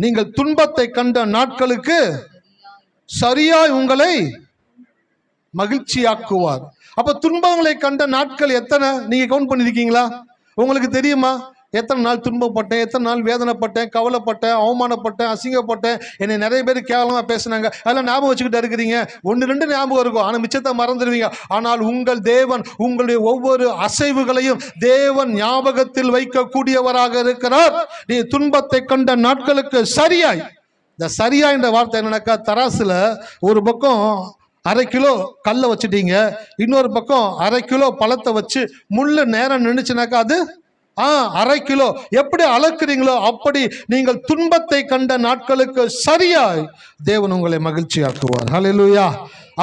நீங்கள் துன்பத்தை கண்ட நாட்களுக்கு சரியாய் உங்களை மகிழ்ச்சியாக்குவார். அப்ப துன்பங்களை கண்ட நாட்கள் எத்தனை நீங்க கவுண்ட் பண்ணிருக்கீங்களா? உங்களுக்கு தெரியுமா எத்தனை நாள் துன்பப்பட்டேன், எத்தனை நாள் வேதனைப்பட்டேன், கவலைப்பட்டேன், அவமானப்பட்டேன், அசிங்கப்பட்டேன், என்னை நிறைய பேர் கேவலமாக பேசினாங்க, அதெல்லாம் ஞாபகம் வச்சுக்கிட்டு இருக்கிறீங்க. 1-2 ஞாபகம் இருக்கும், ஆனால் மிச்சத்தை மறந்துடுவீங்க. ஆனால் உங்கள் தேவன் உங்களுடைய ஒவ்வொரு அசைவுகளையும் தேவன் ஞாபகத்தில் வைக்கக்கூடியவராக இருக்கிறார். நீ துன்பத்தை கண்ட நாட்களுக்கு சரியாய், இந்த சரியா என்ற வார்த்தை என்னன்னாக்கா, தராசுல ஒரு பக்கம் 1/2 கிலோ கல்லை வச்சுட்டீங்க, இன்னொரு பக்கம் 1/2 கிலோ பழத்தை வச்சு முள்ளு நேரம் நின்றுச்சுனாக்கா அது 1/2 கிலோ. எப்படி அளக்குறீங்களோ அப்படி நீங்கள் துன்பத்தை கண்ட நாட்களுக்கு சரியாய் தேவன் உங்களை மகிழ்ச்சியாக்குவார். ஹல்லேலூயா.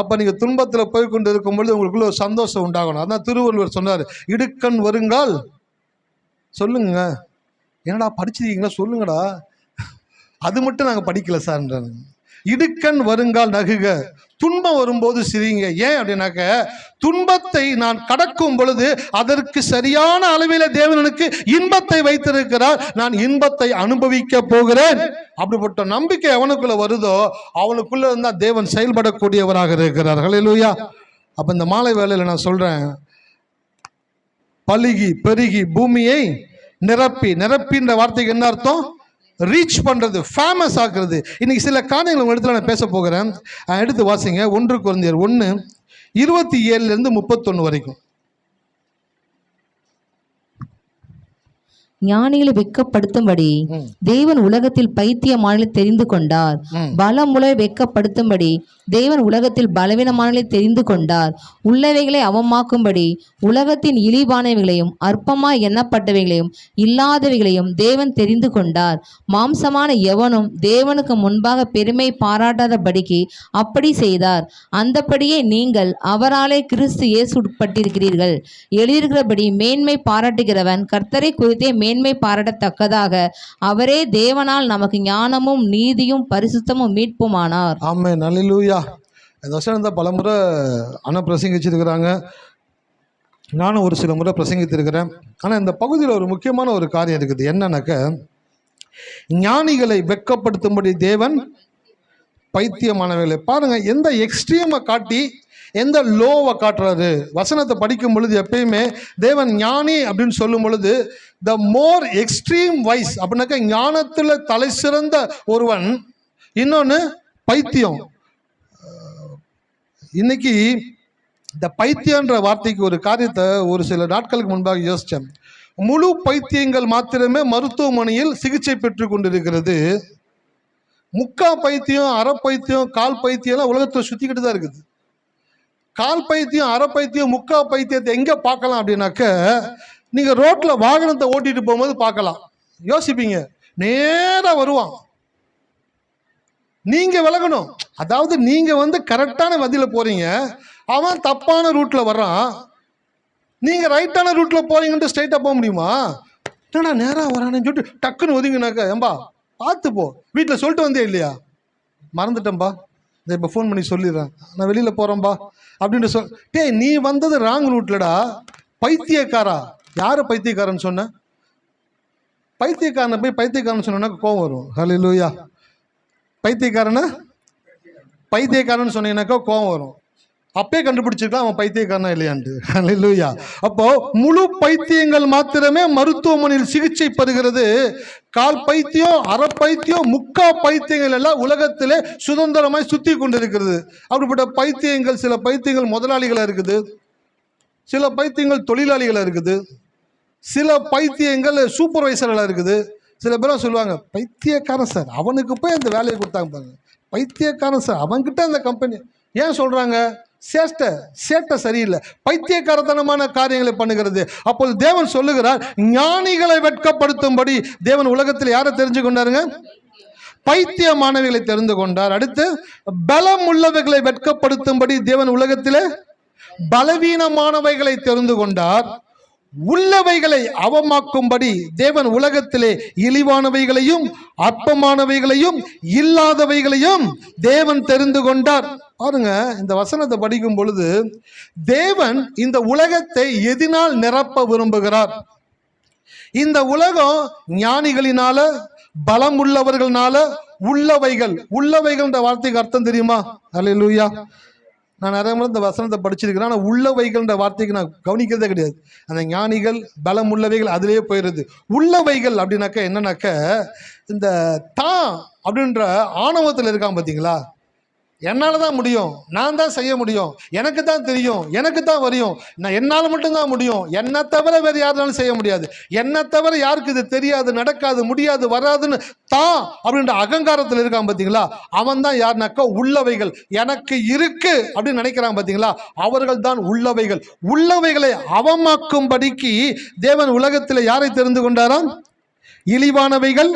அப்ப நீங்க துன்பத்துல போய் கொண்டு இருக்கும் பொழுது உங்களுக்குள்ள ஒரு சந்தோஷம் உண்டாகணும். அதான் திருவள்ளுவர் சொன்னார், இடுக்கண் வருங்கால் சொல்லுங்க. என்னடா படிச்சிருக்கீங்களா? சொல்லுங்கடா. அது மட்டும் நாங்க படிக்கல சார். இடுக்கண் வருங்கால் நகுக, துன்பம் வரும்போது சிரிங்க. ஏன் அப்படின்னாக்க, துன்பத்தை நான் கடக்கும் பொழுது அதற்கு சரியான அளவில் தேவனுக்கு இன்பத்தை வைத்திருக்கிறார், நான் இன்பத்தை அனுபவிக்க போகிறேன். அப்படிப்பட்ட நம்பிக்கை அவனுக்குள்ள வருதோ அவனுக்குள்ள இருந்தா தேவன் செயல்படக்கூடியவராக இருக்கிறார். ஹல்லேலூயா. அப்ப இந்த மாலை வேளையில நான் சொல்றேன், பலுகி பெருகி பூமியை நிரப்பின்ற வார்த்தைக்கு என்ன அர்த்தம்? ரீச் பண்றது, ஃபேமஸ் ஆக்குறது. இன்னைக்கு சில காரியங்கள் உங்க இடத்துல நான் பேச போகிறேன். எடுத்து வாசிங்க 1 கொரிந்தியர் 1:27-31 வரைக்கும். ஞானிகளை வெட்கப்படுத்தும்படி தேவன் உலகத்தில் பைத்தியமானலை தெரிந்து கொண்டார், பலமுறை வெட்கப்படுத்தும்படி தேவன் உலகத்தில் பலவீனமானலை தெரிந்து கொண்டார், உள்ளவைகளை அவமாக்கும்படி உலகத்தின் இழிவானவைகளையும் அற்பமாய் எண்ணப்பட்டவைகளையும் இல்லாதவைகளையும் தேவன் தெரிந்து கொண்டார். மாம்சமான எவனும் தேவனுக்கு முன்பாக பெருமை பாராட்டாதபடிக்கு அப்படி செய்தார். அந்தபடியே நீங்கள் அவராலே கிறிஸ்து இயேசு உட்பட்டிருக்கிறீர்கள். எழுதியிருக்கிறபடி மேன்மை பாராட்டுகிறவன் கர்த்தரை குறித்தே மேன்மை பாராட்டத்தக்கதாக அவரே தேவனால் நமக்கு ஞானமும் நீதியும் பரிசுத்தமும் மீட்புமானார். ஆமென். அல்லேலூயா. இந்த வசனத்தை பலமுறை அண்ணா பிரசங்கிச்சிருக்கிறாங்க, நானும் ஒரு சில முறை பிரசங்கித்திருக்கிறேன். ஆனால் இந்த பகுதியில் ஒரு முக்கியமான ஒரு காரியம் இருக்குது. என்னன்னாக்க, ஞானிகளை வெட்கப்படுத்தும்படி தேவன் பைத்தியமானவர்களை பாருங்க, எந்த எக்ஸ்ட்ரீமை காட்டி எந்த லோவை காட்டுறாரு. வசனத்தை படிக்கும் பொழுது எப்பயுமே தேவன் ஞானி அப்படின்னு சொல்லும் பொழுது த மோர் எக்ஸ்ட்ரீம் வைஸ் அப்படின்னாக்க ஞானத்தில் தலை சிறந்த ஒருவன், இன்னொன்று பைத்தியம். இன்னைக்கு இந்த பைத்தியன்ற வார்த்தைக்கு ஒரு காரியத்தை ஒரு சில நாட்களுக்கு முன்பாக யோசித்தேன். முழு பைத்தியங்கள் மாத்திரமே மருத்துவமனையில் சிகிச்சை பெற்று கொண்டிருக்கிறது. முக்கா பைத்தியம், அரை பைத்தியம், கால் பைத்தியம்லாம் உலகத்தில் சுற்றிக்கிட்டு தான் இருக்குது. கால் பைத்தியம், அரை பைத்தியம், முக்கா பைத்தியத்தை எங்கே பார்க்கலாம் அப்படின்னாக்க, நீங்கள் ரோட்டில் வாகனத்தை ஓட்டிட்டு போகும்போது பார்க்கலாம். யோசிப்பீங்க, நேராக வருவான். நீங்கள் விலகணும். அதாவது நீங்கள் கரெக்டான வழியில் போகிறீங்க, அவன் தப்பான ரூட்டில் வர்றான். நீங்கள் ரைட்டான ரூட்டில் போகிறீங்கன்ட்டு ஸ்ட்ரைட்டாக போக முடியுமா? என்னடா நேராக வரானேன்னு சொல்லிட்டு டக்குன்னு ஒதுங்கினாக்கா, ஏம்பா பார்த்து போ, வீட்டில் சொல்லிட்டு வந்தே இல்லையா? மறந்துட்டேன்பா, இதை இப்போ ஃபோன் பண்ணி சொல்லிடுறேன், நான் வெளியில் போகிறேன்பா அப்படின்ட்டு டேய், நீ வந்தது ராங் ரூட்லடா, பைத்தியக்காரா. யாரை பைத்தியக்காரன்னு சொன்ன? பைத்தியக்காரனை போய் பைத்தியக்காரன் சொன்னா கோவம் வரும். ஹல்லேலூயா. பைத்தியக்காரன்னு சொன்னீங்கன்னாக்கா கோவம் வரும். அப்பே கண்டுபிடிச்சிருக்கலாம் அவன் பைத்தியக்காரனா இல்லையான்ட்டு. ஹல்லேலூயா. அப்போ முழு பைத்தியங்கள் மாத்திரமே மருத்துவமனையில் சிகிச்சை பெறுகிறது. கால் பைத்தியம், அரை பைத்தியம், முக்கா பைத்தியங்கள் எல்லாம் உலகத்திலே சுதந்திரமாய் சுத்தி கொண்டிருக்கிறது. அப்படிப்பட்ட பைத்தியங்கள், சில பைத்தியங்கள் முதலாளிகளாக இருக்குது, சில பைத்தியங்கள் தொழிலாளிகளாக இருக்குது, சில பைத்தியங்கள் சூப்பர்வைசர்களாக இருக்குது. சில பேரும் சொல்லுவாங்க, பைத்தியக்காரன் சார், அவனுக்கு போய் அந்த வேலையை கொடுத்தாங்க பாருங்க, பைத்தியக்காரன் சார், அவன்கிட்ட அந்த கம்பெனி. ஏன் சொல்றாங்க? சேட்டை சரியில்லை, பைத்தியக்காரத்தனமான காரியங்களை பண்ணுகிறது. அப்போது தேவன் சொல்லுகிறார், ஞானிகளை வெட்கப்படுத்தும்படி தேவன் உலகத்தில் யாரை தெரிஞ்சு கொண்டாருங்க? பைத்தியமானவைகளை தெரிந்து கொண்டார். அடுத்து பலம் உள்ளவைகளை வெட்கப்படுத்தும்படி தேவன் உலகத்திலே பலவீனமானவைகளை தெரிந்து கொண்டார். உள்ளவைகளை அவமாக்கும்படி தேவன் உலகத்திலே இழிவானவைகளையும் அற்பமானவைகளையும் இல்லாதவைகளையும் தேவன் தெரிந்து கொண்டார். பாருங்க, இந்த வசனத்தை படிக்கும் பொழுது தேவன் இந்த உலகத்தை எதினால் நிரப்ப விரும்புகிறார்? இந்த உலகம் ஞானிகளினால, பலம் உள்ளவர்களால, உள்ளவைகள் வார்த்தைக்கு அர்த்தம் தெரியுமா? அல்லேலூயா. நான் நிறைய முறை இந்த வசனத்தை படிச்சிருக்கிறேன், ஆனால் உள்ளவைகள்ன்ற வார்த்தைக்கு நான் கவனிக்கிறதே கிடையாது. அந்த ஞானிகள், பலம் உள்ளவைகள் அதிலேயே போயிடுது. உள்ளவைகள் அப்படின்னாக்க என்னன்னாக்க, இந்த அப்படின்ற ஆணவத்தில் இருக்கான் பார்த்தீங்களா? என்னால் தான் முடியும், நான் தான் செய்ய முடியும், எனக்கு தான் தெரியும், எனக்கு தான் வரையும், நான் என்னால் மட்டும்தான் முடியும், என்னை தவிர வேறு யாருனாலும் செய்ய முடியாது, என்னை தவிர யாருக்கு இது தெரியாது, நடக்காது, முடியாது, வராதுன்னு அப்படின்ற அகங்காரத்தில் இருக்கான் பார்த்தீங்களா? அவன் தான் யாருனாக்கா உள்ளவைகள். எனக்கு இருக்கு அப்படின்னு நினைக்கிறான் பார்த்தீங்களா? அவர்கள் தான் உள்ளவைகள். உள்ளவைகளை அவமாக்கும்படிக்கு தேவன் உலகத்தில் யாரை தெரிந்து கொண்டாராம்? இழிவானவைகள்,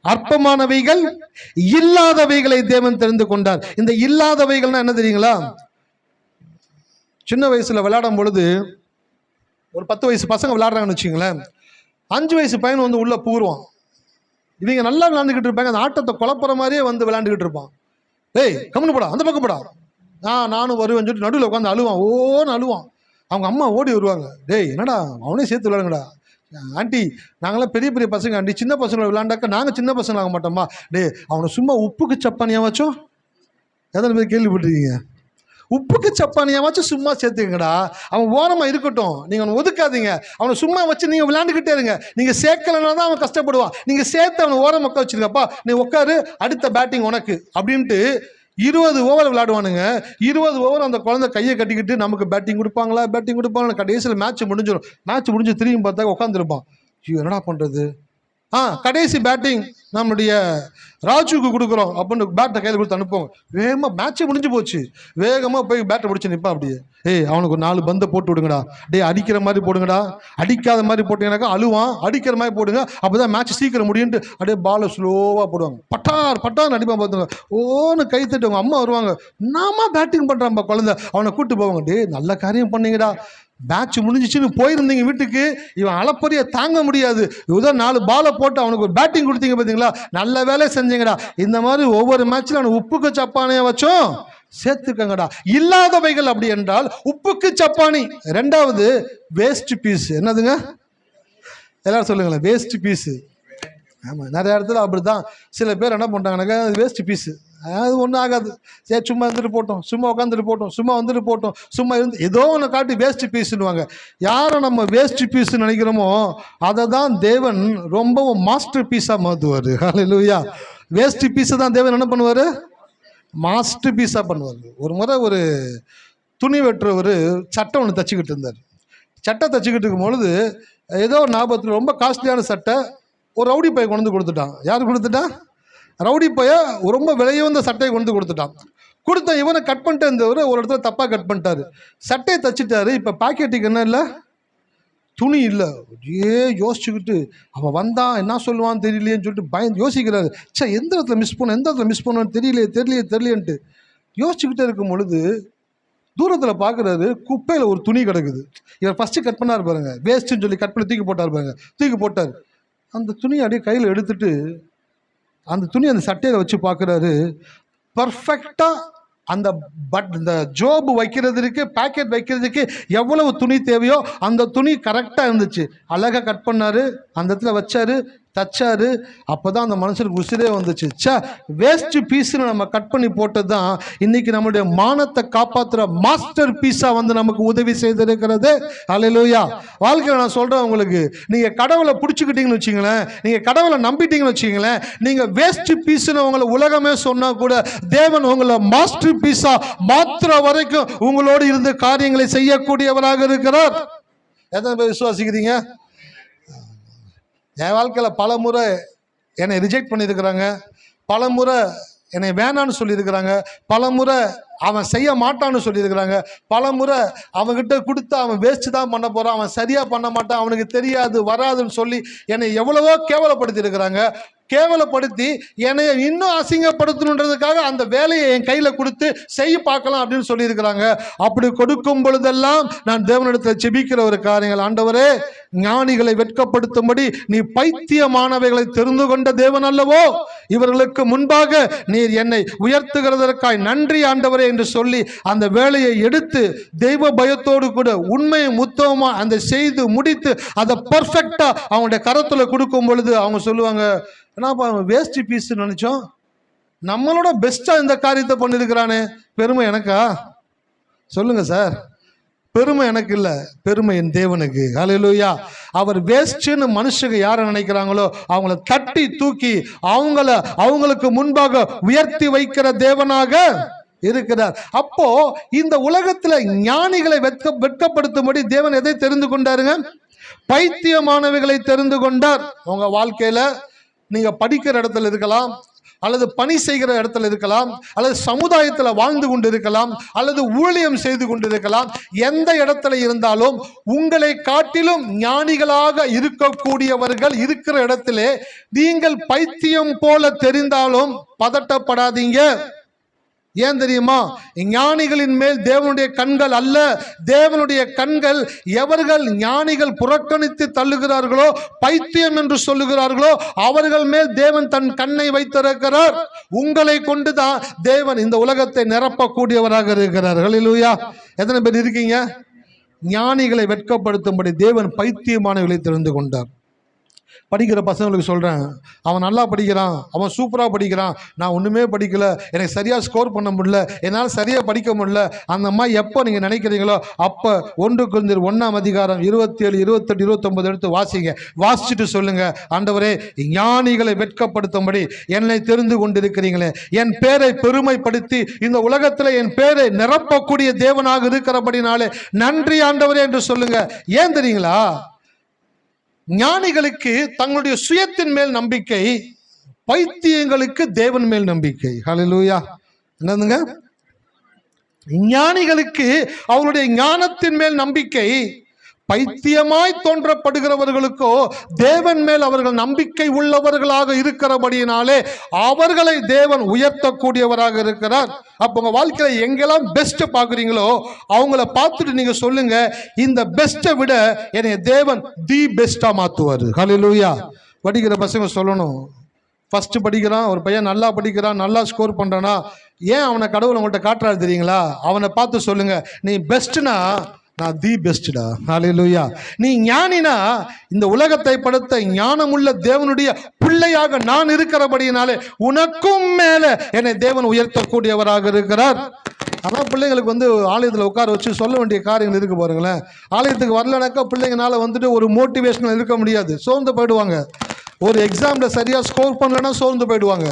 அற்பமானவைகள், இல்லாதவைகளை தேவன் தெரிந்து கொண்டார். இந்த இல்லாதவைகள்னா என்ன தெரியுங்களா? சின்ன வயசுல விளையாடும் பொழுது ஒரு 10 வயசு பசங்க விளையாடுறாங்கன்னு வச்சுங்களேன், 5 வயசு பையன் உள்ள பூருவான். இவங்க நல்லா விளையாண்டுக்கிட்டு இருப்பாங்க, அந்த ஆட்டத்தை குழப்புற மாதிரியே விளையாண்டுக்கிட்டு இருப்பான். ஏய் கம்முன்னு போடா, அந்த பக்கம் போடா, நானும் வருவேன்னு சொல்லிட்டு நடுவில் உட்காந்து அழுவான், ஓன்னு அழுவான். அவங்க அம்மா ஓடி வருவாங்க, டேய் என்னடா அவனே சேர்த்து விளையாடுங்கடா. ஆண்டி, நாங்களாம் பெரிய பெரிய பசங்க ஆண்டி, சின்ன பசங்களை விளையாண்டாக்க நாங்கள் சின்ன பசங்க ஆக மாட்டோமா? டே அவனை சும்மா உப்புக்கு சப்பானியாவாச்சும், எத்தனை பேர் கேள்விப்பட்டிருக்கீங்க? உப்புக்கு சப்பானியாவாச்சும் சும்மா சேர்த்துக்கங்கடா, அவன் ஓரமாக இருக்கட்டும், நீங்கள் அவனை ஒதுக்காதீங்க, அவனை சும்மா வச்சு நீங்கள் விளையாண்டுக்கிட்டே இருங்க. நீங்கள் சேர்க்கலன்னா தான் அவன் கஷ்டப்படுவான். நீங்கள் சேர்த்து அவனை ஓரமாக உட்கார வச்சுருக்கப்பா, நீ உட்காரு, அடுத்த பேட்டிங் உனக்கு அப்படின்ட்டு 20 ஓவர் விளையாடுவானுங்க. 20 ஓவர் அந்த குழந்தை கையை கட்டிக்கிட்டு நமக்கு பேட்டிங் கொடுப்பாங்களா, கடைசியில் மேட்ச் முடிஞ்சிடும். மேட்ச் முடிஞ்சு திரும்பி பார்த்தா உட்காந்துருப்பான். ஐயோ என்னடா பண்ணுறது, கடைசி பேட்டிங் நம்மளுடைய ராஜுக்கு கொடுக்குறோம் அப்படின்னு பேட்டை கையில் கொடுத்து அனுப்புவோம். வேகமாக மேட்சே முடிஞ்சு போச்சு, வேகமாக போய் பேட்டை பிடிச்சி நிற்பான். அப்படியே அவனுக்கு ஒரு 4 பந்தை போட்டு விடுங்கடா, அடிக்கிற மாதிரி போடுங்கடா, அடிக்காத மாதிரி போட்டீங்கன்னாக்கா அழுவான், அடிக்கிற மாதிரி போடுங்க, அப்போ தான் மேட்ச் சீக்கிரம் முடியுன்ட்டு அப்படியே பாலை ஸ்லோவாக போடுவாங்க. பட்டார் அடிப்பான் பார்த்துங்க, ஓன்னு கை தட்டு அவங்க அம்மா வருவாங்க, நாம பேட்டிங் பண்ணுறான்பா குழந்தை, அவனை கூப்பிட்டு போவாங்க. நல்ல காரியம் பண்ணீங்கடா, மேட்ச் முடிஞ்சிச்சுன்னு போயிருந்தீங்க வீட்டுக்கு, இவன் அளப்பரிய தாங்க முடியாது, இதுதான் 4 பாலை போட்டு அவனுக்கு ஒரு பேட்டிங் கொடுத்தீங்க பார்த்தீங்களா, நல்ல வேலை செஞ்சீங்கடா. இந்த மாதிரி ஒவ்வொரு மேட்ச்ல அவனுக்கு உப்புக்கு சப்பானியை வச்சோம் சேர்த்துக்கங்கடா. இல்லாதவைகள் அப்படி என்றால் உப்புக்கு சப்பானி. 2வது வேஸ்ட் பீஸ். என்னதுங்க எல்லாரும் சொல்லுங்களேன், வேஸ்ட் பீஸ். ஆமாம், நிறைய இடத்துல அப்படிதான். சில பேர் என்ன பண்ணுறாங்கன்னாக்கா, வேஸ்ட் பீஸு, அது ஒன்றும் ஆகாது, சரி சும்மா இருந்துட்டு போட்டோம், சும்மா உட்காந்துட்டு போட்டோம், சும்மா வந்துட்டு போட்டோம், சும்மா இருந்து ஏதோ ஒன்று காட்டி வேஸ்ட் பீஸுன்னுவாங்க. யாரை நம்ம வேஸ்ட் பீஸ்ன்னு நினைக்கிறோமோ அதை தான் தேவன் ரொம்பவும் மாஸ்டர் பீஸாக மாற்றுவார். ஹல்லேலூயா. வேஸ்ட் பீஸை தான் தேவன் என்ன பண்ணுவார்? மாஸ்டர் பீஸாக பண்ணுவார். ஒரு முறை ஒரு துணி வெட்டுறவர் சட்டை ஒன்று தச்சுக்கிட்டு இருந்தார். சட்டை தச்சுக்கிட்டு இருக்கும் பொழுது ஏதோ ஒரு ஞாபகத்தில் ரொம்ப காஸ்ட்லியான சட்டை ஒரு ரவுடி பையன் கொண்டு வந்து கொடுத்துட்டான். யார் கொடுத்துட்டா? ரவுடி பைய ரொம்ப விலையுந்த சட்டையை கொண்டு கொடுத்துட்டான். கொடுத்த இவனை கட் பண்ணிட்டு இருந்தவர் ஒரு இடத்துல தப்பாக கட் பண்ணிட்டாரு. சட்டையை தச்சுட்டாரு. இப்போ பாக்கெட்டுக்கு என்ன இல்லை, துணி இல்லை. யோசிச்சுக்கிட்டு அவன் வந்தான் என்ன சொல்லுவான்னு தெரியலையேன்னு சொல்லிட்டு பயந்து யோசிக்கிறாரு. எந்த இடத்துல மிஸ் பண்ண, எந்த இடத்துல மிஸ் பண்ணுவான்னு தெரியலையேன்ட்டு யோசிச்சுக்கிட்டே இருக்கும் பொழுது தூரத்தில் பார்க்குறாரு, குப்பையில் ஒரு துணி கிடக்குது. இவர் ஃபஸ்ட்டு கட் பண்ணார் பாருங்க, வேஸ்ட்டுன்னு சொல்லி கட் பண்ணி தூக்கி போட்டார் பாருங்க. தூக்கி போட்டார். அந்த துணியை அப்படியே கையில் எடுத்துட்டு அந்த துணி அந்த சட்டையில் வச்சு பார்க்குறாரு. பர்ஃபெக்டாக அந்த இந்த ஜோபு வைக்கிறதுக்கு, பேக்கெட் வைக்கிறதுக்கு எவ்வளவு துணி தேவையோ அந்த துணி கரெக்டாக இருந்துச்சு. அழகாக கட் பண்ணார், அந்த இடத்துல வச்சார், தச்சாரு. அப்போ தான் அந்த மனுஷனுக்கு உசிரே வந்துச்சு. வேஸ்ட் பீஸ்ன்னு நம்ம கட் பண்ணி போட்டது தான் இன்னைக்கு நம்மளுடைய மானத்தை காப்பாற்றுற மாஸ்டர் பீஸாக வந்து நமக்கு உதவி செய்திருக்கிறது. அல்லேலூயா. வாழ்க்கையில் நான் சொல்கிறேன் உங்களுக்கு, நீங்கள் கடவுளை பிடிச்சிக்கிட்டீங்கன்னு வச்சிங்களேன், நீங்கள் கடவுளை நம்பிட்டீங்கன்னு வச்சிங்களேன், நீங்கள் வேஸ்ட் பீஸ்ன்னு உங்களை உலகமே சொன்னால் கூட தேவன் உங்களை மாஸ்டர் பீஸாக மாற்றுற வரைக்கும் உங்களோடு இருந்து காரியங்களை செய்யக்கூடியவராக இருக்கிறார். எத்தனை பேர் விசுவாசிக்கிறீங்க? என் வாழ்க்கையில் பல முறை என்னை ரிஜெக்ட் பண்ணியிருக்கிறாங்க, பல முறை என்னை வேணான்னு சொல்லியிருக்கிறாங்க, பல முறை அவன் செய்ய மாட்டான்னு சொல்லியிருக்கிறாங்க, பல முறை அவன்கிட்ட கொடுத்து அவன் வேஸ்ட்டு தான் பண்ண போகிறான், அவன் சரியாக பண்ண மாட்டான், அவனுக்கு தெரியாது வராதுன்னு சொல்லி என்னை எவ்வளவோ கேவலப்படுத்தியிருக்கிறாங்க. கேவலப்படுத்தி என்னை இன்னும் அசிங்கப்படுத்தணுன்றதுக்காக அந்த வேலையை என் கையில் கொடுத்து செய்ய பார்க்கலாம் அப்படின்னு சொல்லியிருக்கிறாங்க. அப்படி கொடுக்கும் பொழுதெல்லாம் நான் தேவனிடத்தில் செபிக்கிற ஒரு காரியங்கள், ஆண்டவரே ஞானிகளை வெட்கப்படுத்தும்படி நீ பைத்தியமானவைகளை தெரிந்து கொண்ட தேவன் அல்லவோ, இவர்களுக்கு முன்பாக நீர் என்னை உயர்த்துகிறதற்காய் நன்றி ஆண்டவரே என்று சொல்லி அந்த வேலையை எடுத்து தெய்வ பயத்தோடு கூட உண்மையை முத்தமா அந்த செய்து முடித்து அதை பர்ஃபெக்டா அவங்களுடைய கரத்துல கொடுக்கும் பொழுது அவங்க சொல்லுவாங்க, ஏன்னா வேஸ்ட் பீஸ் நினைச்சோம், நம்மளோட பெஸ்டா இந்த காரியத்தை பண்ணிருக்கிறானே, பெருமை எனக்கா? சொல்லுங்க சார். பெருமை எனக்கு இல்லை, பெருமை என் தேவனுக்கு. ஹல்லேலூயா. அவர் வேஸ்ட்னு மனுஷங்க யாரை நினைக்கிறாங்களோ அவங்கள தட்டி தூக்கி அவங்களுக்கு முன்பாக உயர்த்தி வைக்கிற தேவனாக இருக்கிறார். அப்போ இந்த உலகத்துல ஞானிகளை வெட்கப்படுத்தும்படி தேவன் எதை தெரிந்து கொண்டாருங்க? பைத்தியமானவைகளை தெரிந்து கொண்டார். உங்க வாழ்க்கையில நீங்க படிக்கிற இடத்துல இருக்கலாம், அல்லது பணி செய்கிற இடத்துல இருக்கலாம், அல்லது சமுதாயத்தில் வாழ்ந்து கொண்டு இருக்கலாம், அல்லது ஊழியம் செய்து கொண்டிருக்கலாம். எந்த இடத்துல இருந்தாலும் உங்களை காட்டிலும் ஞானிகளாக இருக்கக்கூடியவர்கள் இருக்கிற இடத்திலே நீங்கள் பைத்தியம் போல தெரிந்தாலும் பதட்டப்படாதீங்க. ஏன் தெரியுமா? ஞானிகளின் மேல் தேவனுடைய கண்கள் அல்ல, தேவனுடைய கண்கள் எவர்கள் ஞானிகள் புறக்கணித்து தள்ளுகிறார்களோ, பைத்தியம் என்று சொல்லுகிறார்களோ அவர்கள் மேல் தேவன் தன் கண்ணை வைத்திருக்கிறார். உங்களை கொண்டுதான் தேவன் இந்த உலகத்தை நிரப்பக்கூடியவராக இருக்கிறார். ஹல்லேலூயா. எத்தனை பேர் இருக்கீங்க? ஞானிகளை வெட்கப்படுத்தும்படி தேவன் பைத்தியமானவர்களை தெரிந்து கொண்டார். படிக்கிற பசங்களுக்கு சொல்கிறேன், அவன் நல்லா படிக்கிறான், அவன் சூப்பராக படிக்கிறான், நான் ஒன்றுமே படிக்கலை, எனக்கு சரியாக ஸ்கோர் பண்ண முடியல, என்னால் சரியாக படிக்க முடியல, அந்த மாதிரி எப்போ நீங்கள் நினைக்கிறீங்களோ அப்போ 1 கொரிந்தியர் 1 27, 28, 29 எடுத்து வாசிங்க. வாசிச்சுட்டு சொல்லுங்க, ஆண்டவரே ஞானிகளை வெட்கப்படுத்தும்படி என்னை தெரிந்து கொண்டிருக்கிறீங்களே, என் பேரை பெருமைப்படுத்தி இந்த உலகத்தில் என் பேரை நிரப்பக்கூடிய தேவனாக இருக்கிறபடினாலே நன்றி ஆண்டவரே என்று சொல்லுங்க. ஏன் தெரியுங்களா? ஞானிகளுக்கு தங்களுடைய சுயத்தின் மேல் நம்பிக்கை, பைத்தியங்களுக்கு தேவன் மேல் நம்பிக்கை. ஹல்லேலூயா. என்னதுங்க? ஞானிகளுக்கு அவருடைய ஞானத்தின் மேல் நம்பிக்கை, பைத்தியமாய் தோன்றப்படுகிறவர்களுக்கோ தேவன் மேல் அவர்கள் நம்பிக்கை உள்ளவர்களாக இருக்கிறபடியினாலே அவர்களை தேவன் உயர்த்தக்கூடியவராக இருக்கிறார். அப்போ உங்க வாழ்க்கையில எங்கெல்லாம் பெஸ்ட் பார்க்குறீங்களோ அவங்கள பார்த்துட்டு நீங்க சொல்லுங்க, இந்த பெஸ்ட்டை விட என்னை தேவன் தி பெஸ்டா மாற்றுவார். ஹல்லேலூயா. படிக்கிற பசங்க சொல்லணும், ஃபர்ஸ்ட் படிக்கிறான் ஒரு பையன், நல்லா படிக்கிறான், நல்லா ஸ்கோர் பண்றானா, ஏன் அவனை கடவுள் உங்கள்கிட்ட காட்டுறாரு தெரியுங்களா? அவனை பார்த்து சொல்லுங்க, நீ பெஸ்ட்னா நான் தி பெஸ்டா. ஹல்லேலூயா. நீ ஞானினா இந்த உலகத்தை படைத்த ஞானமுள்ள தேவனுடைய பிள்ளையாக நான் இருக்கிறபடியினாலே உனக்கும் மேல என்னை தேவன் உயர்த்தக்கூடியவராக இருக்கிறார். அதான் பிள்ளைங்களுக்கு வந்து ஆலயத்தில் உட்கார வச்சு சொல்ல வேண்டிய காரியங்கள் இருக்கு பாருங்களேன். ஆலயத்துக்கு வரலனாக்கா பிள்ளைங்கனால வந்துட்டு ஒரு மோட்டிவேஷனல் இருக்க முடியாது, சோர்ந்து போயிடுவாங்க. ஒரு எக்ஸாமில் சரியாக ஸ்கோர் பண்ணலன்னா சோர்ந்து போயிடுவாங்க.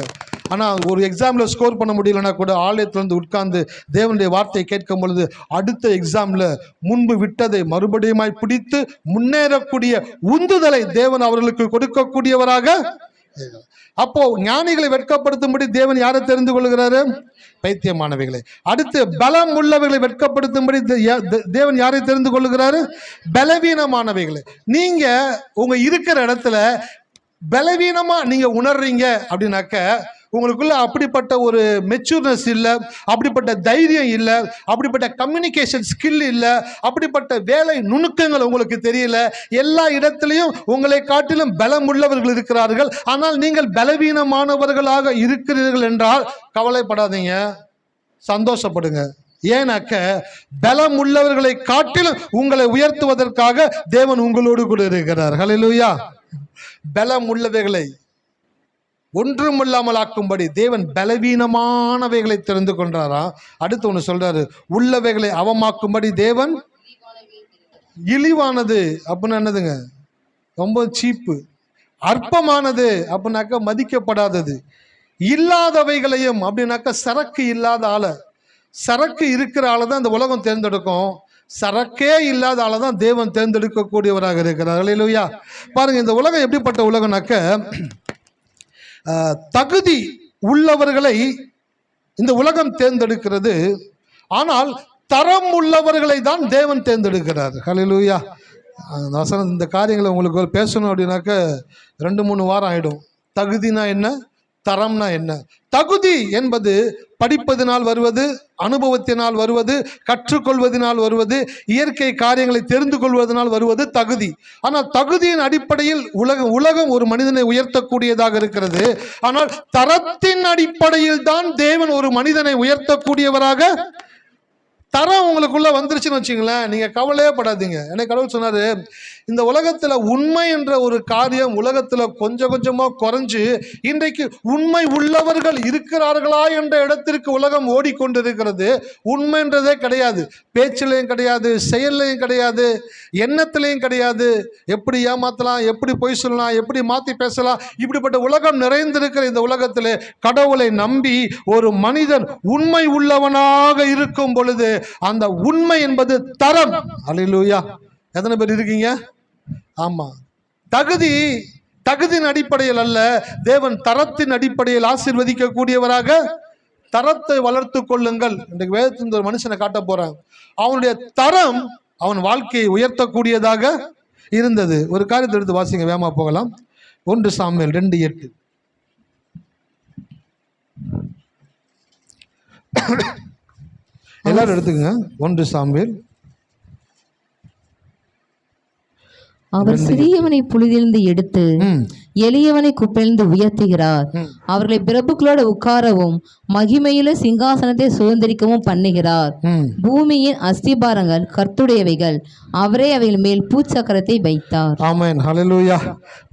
ஆனால் ஒரு எக்ஸாமில் ஸ்கோர் பண்ண முடியலன்னா கூட ஆலயத்திலிருந்து உட்கார்ந்து தேவனுடைய வார்த்தையை கேட்கும் பொழுது அடுத்த எக்ஸாமில் முன்பு விட்டதை மறுபடியுமாய் பிடித்து முன்னேறக்கூடிய உந்துதலை தேவன் அவர்களுக்கு கொடுக்கக்கூடியவராக அப்போ ஞானிகளை வெட்கப்படுத்தும்படி தேவன் யாரை தெரிந்து கொள்கிறாரு? பைத்தியமானவைகளை. அடுத்து பலம் உள்ளவைகளை வெட்கப்படுத்தும்படி தேவன் யாரை தெரிந்து கொள்கிறாரு? பலவீனமானவைகளை. நீங்க உங்க இருக்கிற இடத்துல பலவீனமா நீங்க உணர்றீங்க அப்படின்னாக்க உங்களுக்குள்ள அப்படிப்பட்ட ஒரு மெச்சூர்னஸ் இல்லை, அப்படிப்பட்ட தைரியம் இல்லை, அப்படிப்பட்ட கம்யூனிகேஷன் ஸ்கில் இல்லை, அப்படிப்பட்ட வேலை நுணுக்கங்கள் உங்களுக்கு தெரியல. எல்லா இடத்திலையும் உங்களை காட்டிலும் பலம் உள்ளவர்கள் இருக்கிறார்கள். ஆனால் நீங்கள் பலவீனமானவர்களாக இருக்கிறீர்கள் என்றால் கவலைப்படாதீங்க, சந்தோஷப்படுங்க. ஏன்னாக்க பலம் உள்ளவர்களை காட்டிலும் உங்களை உயர்த்துவதற்காக தேவன் உங்களோடு கூட இருக்கிறார். ஹல்லேலூயா. பலம் உள்ளவைகளை ஒன்றுமில்லாமல் ஆக்கும்படி தேவன் பலவீனமானவைகளை தெரிந்து கொண்டாரா. அடுத்து ஒன்று சொல்றாரு, உள்ளவைகளை அவமாக்கும்படி தேவன் இழிவானது அப்படின்னா என்னதுங்க? ரொம்ப சீப்பு. அற்பமானது அப்படின்னாக்க மதிக்கப்படாதது. இல்லாதவைகளையும் அப்படின்னாக்க சரக்கு இல்லாத ஆளை, சரக்கு இருக்கிற ஆளை தான் இந்த உலகம் தேர்ந்தெடுக்கும். சரக்கே இல்லாத ஆளை தான் தேவன் தேர்ந்தெடுக்கக்கூடியவராக இருக்கிறார். ஹல்லேலூயா. பாருங்க, இந்த உலகம் எப்படிப்பட்ட உலகம்னாக்க தகுதி உள்ளவர்களை இந்த உலகம் தேர்ந்தெடுக்கிறது. ஆனால் தரம் உள்ளவர்களை தான் தேவன் தேர்ந்தெடுக்கிறார். ஹல்லேலூயா. வசனம் இந்த காரியங்களை உங்களுக்கு பேசணும் அப்படின்னாக்க 2-3 வாரம் ஆகிடும். தகுதினா என்ன, தரம்னா என்ன? தகுதி என்பது படிப்பதினால் வருவது, அனுபவத்தினால் வருவது, கற்றுக்கொள்வதனால் வருவது, இயற்கை காரியங்களை தெரிந்து கொள்வதனால் வருவது தகுதி. ஆனால் தகுதியின் அடிப்படையில் உலகம் ஒரு மனிதனை உயர்த்தக்கூடியதாக இருக்கிறது. ஆனால் தரத்தின் அடிப்படையில் தான் தேவன் ஒரு மனிதனை உயர்த்தக்கூடியவராக. தரம் உங்களுக்குள்ள வந்துருச்சுன்னு வச்சுங்களேன், நீங்க கவலையே படாதீங்க. எனக்கு கடவுள் சொன்னாரு, இந்த உலகத்துல உண்மை என்ற ஒரு காரியம் உலகத்துல கொஞ்சம் கொஞ்சமா குறைஞ்சு இன்றைக்கு உண்மை உள்ளவர்கள் இருக்கிறார்களா என்ற இடத்திற்கு உலகம் ஓடிக்கொண்டிருக்கிறது. உண்மைன்றதே கிடையாது, பேச்சிலையும் கிடையாது, செயல்லையும் கிடையாது, எண்ணத்திலையும் கிடையாது. எப்படி ஏமாத்தலாம், எப்படி பொய் சொல்லலாம், எப்படி மாத்தி பேசலாம், இப்படிப்பட்ட உலகம் நிறைந்திருக்கிற இந்த உலகத்திலே கடவுளை நம்பி ஒரு மனிதன் உண்மை உள்ளவனாக இருக்கும் பொழுது அந்த உண்மை என்பது தரம். அல்லேலூயா. எத்தனை பேர் இருக்கீங்க? ஆமா. தகுதியின் அடிப்படையில் அல்ல, தேவன் தரத்தின் அடிப்படையில் ஆசீர்வதிக்க கூடியவராக. தரத்தை வளர்த்து கொள்ளுங்கள். இன்றைக்கு வேதத்தின் ஒரு மனுஷனை காட்ட போறேன். அவனுடைய தரம் அவன் வாழ்க்கையை உயர்த்தக்கூடியதாக இருந்தது. ஒரு காரியத்தை எடுத்து வாசிங்க, வேகமா போகலாம். 1 சாமுவேல் 2:8. எல்லாரும் எடுத்துக்கங்க. 1 சாமுவேல். அவர் சிறியவனை புழுதிலிருந்து எடுத்து எளியவனை குப்பையிலிருந்து உயர்த்துகிறார். அவர்களை பிரபுக்களோட உட்காரவும் மகிமையில சிங்காசனத்தை சுதந்திரிக்கவும் பண்ணுகிறார். பூமியின் அஸ்திபாரங்கள் கர்த்தருடையவைகள், அவரே அவைகள் மேல் பூச்சக்கரத்தை வைத்தார். ஆமென். ஹல்லேலூயா.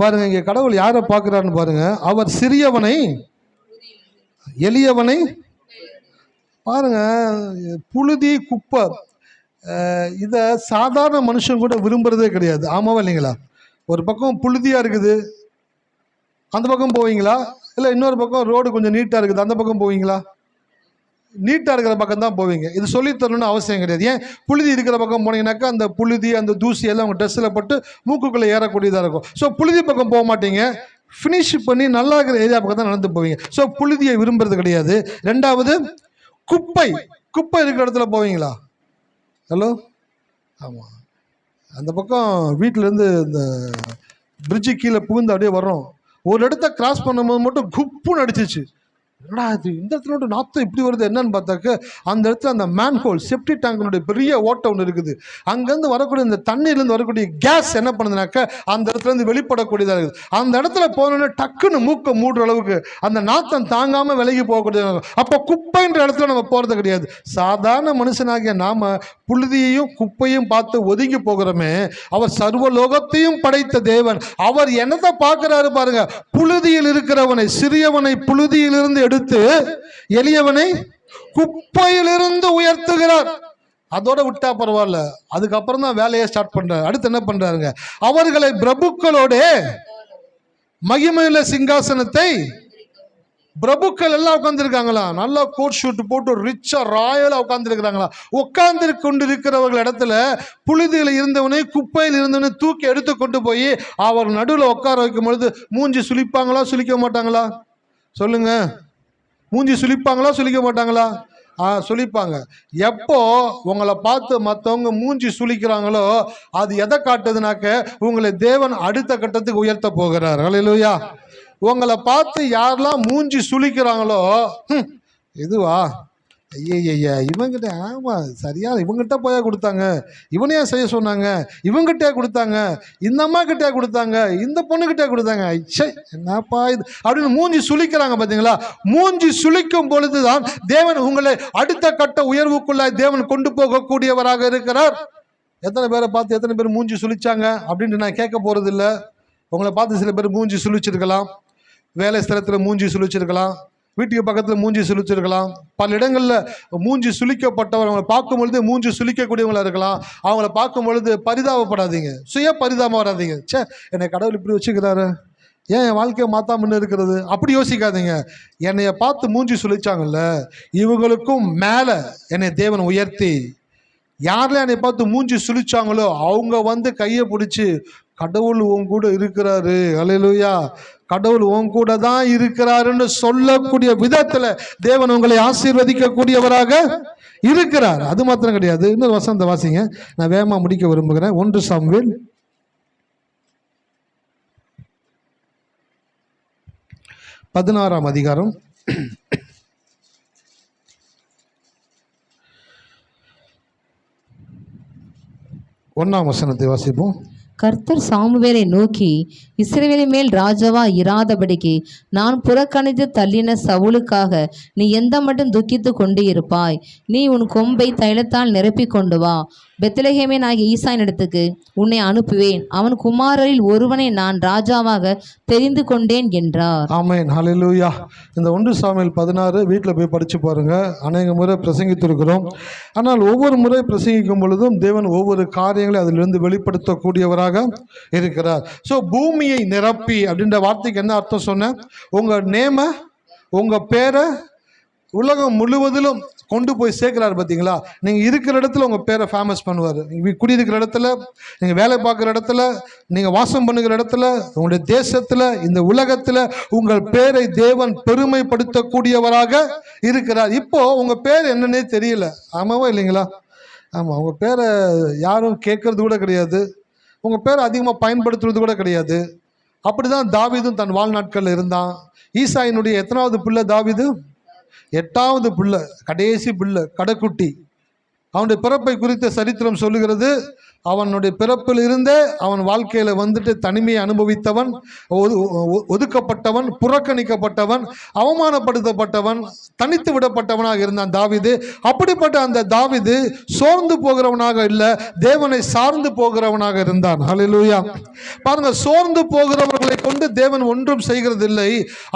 பாருங்க, இங்க கடவுள் யாரை பார்க்கிறான்னு பாருங்க. அவர் சிறியவனை எளியவனை, பாருங்க, புழுதி குப்பை, இதை சாதாரண மனுஷன் கூட விரும்புறதே கிடையாது. ஆமாவா இல்லைங்களா? ஒரு பக்கம் புழுதியா இருக்குது, அந்த பக்கம் போவீங்களா? இல்லை இன்னொரு பக்கம் ரோடு கொஞ்சம் நீட்டாக இருக்குது, அந்த பக்கம் போவீங்களா? நீட்டாக இருக்கிற பக்கம் தான் போவீங்க. இது சொல்லித்தரணும்னு அவசியம் கிடையாது. ஏன், புழுதி இருக்கிற பக்கம் போனீங்கன்னாக்கா அந்த புழுதி அந்த தூசி எல்லாம் உங்கள் ட்ரெஸ்ஸில் பட்டு மூக்குக்குள்ளே ஏறக்கூடியதாக இருக்கும். ஸோ புழுதி பக்கம் போக மாட்டீங்க, ஃபினிஷ் பண்ணி நல்லா இருக்கிற ஏரியா பக்கம் தான் நடந்து போவீங்க. ஸோ புழுதியை விரும்புறது கிடையாது. 2வது குப்பை இருக்கிற இடத்துல போவீங்களா? ஹலோ, ஆமாம். அந்த பக்கம் வீட்டிலேருந்து இந்த பிரிட்ஜு கீழே புகுந்து அப்படியே வர்றோம். ஒரு இடத்த கிராஸ் பண்ணும்போது மட்டும் குப்புன்னு அடிச்சிச்சு. என்னடா இது, இந்த இடத்துல மட்டும் நாற்றம் இப்படி வருது, என்னன்னு பார்த்தாக்க அந்த இடத்துல அந்த மேன்ஹோல் செப்டி டேங்கினுடைய பெரிய ஓட்டை ஒன்று இருக்குது. அங்கேருந்து வரக்கூடிய இந்த தண்ணீர்லேருந்து வரக்கூடிய கேஸ் என்ன பண்ணுதுனாக்க அந்த இடத்துலேருந்து வெளிப்படக்கூடியதாக இருக்குது. அந்த இடத்துல போனோன்னே டக்குன்னு மூக்கை மூடுற அளவுக்கு அந்த நாத்தம் தாங்காமல் விலகி போகக்கூடியதாக. அப்போ குப்பைன்ற இடத்துல நம்ம போகிறது கிடையாது. சாதாரண மனுஷனாகிய நாம் புழுதியையும் குப்பையும் பார்த்து ஒதுங்கி போகிறோமே, அவர் சர்வலோகத்தையும் படைத்த தேவன். அவர் என்னத்தை பார்க்கிறாரு பாருங்க, புழுதியில் இருக்கிறவனை, சிறியவனை புழுதியிலிருந்து எடுத்து எளியவனை குப்பையிலிருந்து உயர்த்துகிறார். அதோட விட்டா பரவாயில்ல, அதுக்கப்புறம் தான் வேலையை ஸ்டார்ட் பண்றாரு. அடுத்து என்ன பண்றாருங்க, அவர்களை பிரபுக்களோட மகிமையுள்ள சிங்காசனத்தை பிரபுக்கள் எல்லாம் உட்கார்ந்துருக்காங்களா, நல்லா கோட் ஷூட் போட்டு ரிச்சா ராயலா உட்கார்ந்துருக்கிறாங்களா. உட்கார்ந்து கொண்டு இருக்கிறவர்கள் இடத்துல புழுதியில் இருந்தவனே குப்பையில் இருந்தவனே தூக்கி எடுத்து கொண்டு போய் அவர் நடுவில் உட்கார வைக்கும் பொழுது மூஞ்சி சுளிப்பாங்களா சுளிக்க மாட்டாங்களா சொல்லுங்க? மூஞ்சி சுளிப்பாங்களா சுளிக்க மாட்டாங்களா? சுளிப்பாங்க. எப்போ உங்களை பார்த்து மற்றவங்க மூஞ்சி சுளிக்கிறாங்களோ அது எதை காட்டுதுனாக்க உங்களை தேவன் அடுத்த கட்டத்துக்கு உயர்த்த போகிறார். ஹல்லேலூயா. உங்களை பார்த்து யாரெல்லாம் மூஞ்சி சுளிக்கிறாங்களோ, இதுவா ஐயா இவங்கிட்ட, ஆமா சரியா இவங்கிட்ட போயா கொடுத்தாங்க, இவனையா செய்ய சொன்னாங்க, இவங்கிட்டே கொடுத்தாங்க, இந்த அம்மா கிட்டே கொடுத்தாங்க, இந்த பொண்ணுகிட்டே கொடுத்தாங்க, என்னப்பா இது அப்படின்னு மூஞ்சி சுளிக்கிறாங்க. பார்த்தீங்களா? மூஞ்சி சுளிக்கும் பொழுதுதான் தேவன் உங்களை அடுத்த கட்ட உயர்வுக்குள்ள தேவன் கொண்டு போகக்கூடியவராக இருக்கிறார். எத்தனை பேரை பார்த்து எத்தனை பேர் மூஞ்சி சுளிச்சாங்க அப்படின்ட்டு நான் கேட்க போறது இல்லை. உங்களை பார்த்து சில பேர் மூஞ்சி சுளிச்சிருக்கலாம், வேலை ஸ்தலத்தில் மூஞ்சி சுளிச்சிருக்கலாம், வீட்டுக்கு பக்கத்தில் மூஞ்சி சுளிச்சிருக்கலாம், பல இடங்களில் மூஞ்சி சுளிக்கப்பட்டவர் அவங்களை பார்க்கும் பொழுது மூஞ்சி சுளிக்கக்கூடியவங்களா இருக்கலாம். அவங்கள பார்க்கும் பொழுது பரிதாபப்படாதீங்க, சுய பரிதாபம் வராதீங்க. என்னை கடவுள் இப்படி வச்சுக்கிறாரு, ஏன் என் வாழ்க்கையை மாத்தாமன்னு இருக்கிறது அப்படி யோசிக்காதீங்க. என்னைய பார்த்து மூஞ்சி சுளிச்சாங்கல்ல, இவங்களுக்கும் மேலே என்னை தேவன் உயர்த்தி யாரெல்லாம் என்னை பார்த்து மூஞ்சி சுளிச்சாங்களோ அவங்க கையை பிடிச்சி கடவுள் உன் கூட இருக்கிறாரு, ஹல்லேலூயா, கடவுள் உன் கூட தான் இருக்கிறாருன்னு சொல்லக்கூடிய விதத்துல தேவன் உங்களை ஆசீர்வதிக்க கூடியவராக இருக்கிறார். அது மாத்திரம் கிடையாது, இன்னொரு வசனத்தை வாசிங்க, நான் வேகமா முடிக்க விரும்புகிறேன். 1 சாமுவேல் 16ஆம் அதிகாரம் 1ஆம் வசனத்தை வாசிப்போம். கர்த்தர் சாமுவேலை நோக்கி, இஸ்ரவேலின் மேல் ராஜாவா இராதபடிக்கு நான் புறக்கணித்து தள்ளின சவுலுக்காக நீ எந்த மட்டும் துக்கித்து கொண்டு இருப்பாய்? நீ உன் கொம்பை தைலத்தால் நிரப்பி கொண்டு வா, பெத்லெகேமின் ஆகிய ஈசாயினிடத்துக்கு உன்னை அனுப்புவேன், அவன் குமாரரில் ஒருவனை நான் ராஜாவாக தெரிந்து கொண்டேன் என்றார். ஆமென், ஹல்லேலூயா. இந்த 1 சாமுவேல் 16 வீட்டில் போய் படித்து பாருங்க. அநேக முறை பிரசங்கித்திருக்கிறோம். ஆனால் ஒவ்வொரு முறை பிரசங்கிக்கும் பொழுதும் தேவன் ஒவ்வொரு காரியங்களை அதிலிருந்து வெளிப்படுத்தக்கூடியவராக இருக்கிறார். ஸோ பூமியை நிரப்பி அப்படின்ற வார்த்தைக்கு என்ன அர்த்தம் சொன்னேன்? உங்கள் நேம, உங்கள் பேரை உலகம் முழுவதிலும் கொண்டு போய் சேர்க்கிறார். பார்த்தீங்களா? நீங்கள் இருக்கிற இடத்துல உங்கள் பேரை ஃபேமஸ் பண்ணுவார். நீங்கள் குடியிருக்கிற இடத்துல, நீங்கள் வேலை பார்க்குற இடத்துல, நீங்கள் வாசம் பண்ணுகிற இடத்துல, உங்களுடைய தேசத்தில், இந்த உலகத்தில் உங்கள் பேரை தேவன் பெருமைப்படுத்தக்கூடியவராக இருக்கிறார். இப்போ உங்கள் பேர் என்னன்னே தெரியல, ஆமாவா இல்லைங்களா? ஆமாம், உங்கள் பேரை யாரும் கேட்கறது கூட கிடையாது, உங்கள் பேரை அதிகமாக பயன்படுத்துறது கூட கிடையாது. அப்படி தான் தாவீதும் தன் வாழ்நாட்களில் இருந்தான். ஈசாயினுடைய எத்தனாவது பிள்ளை தாவீது? 8வது பிள்ளை, கடைசி பிள்ளை, கடைக்குட்டி. அவனுடைய பிறப்பை குறித்த சரித்திரம் சொல்லுகிறது, அவனுடைய பிறப்பில் இருந்தே அவன் வாழ்க்கையில் தனிமையை அனுபவித்தவன், ஒதுக்கப்பட்டவன், புறக்கணிக்கப்பட்டவன், அவமானப்படுத்தப்பட்டவன், தனித்து விடப்பட்டவனாக இருந்தான் தாவீது. அப்படிப்பட்ட அந்த தாவீது சோர்ந்து போகிறவனாக இல்லை, தேவனை சார்ந்து போகிறவனாக இருந்தான். ஹல்லேலூயா. பாருங்க, சோர்ந்து போகிறவர்களை கொண்டு தேவன் ஒன்றும் செய்கிறதில்லை,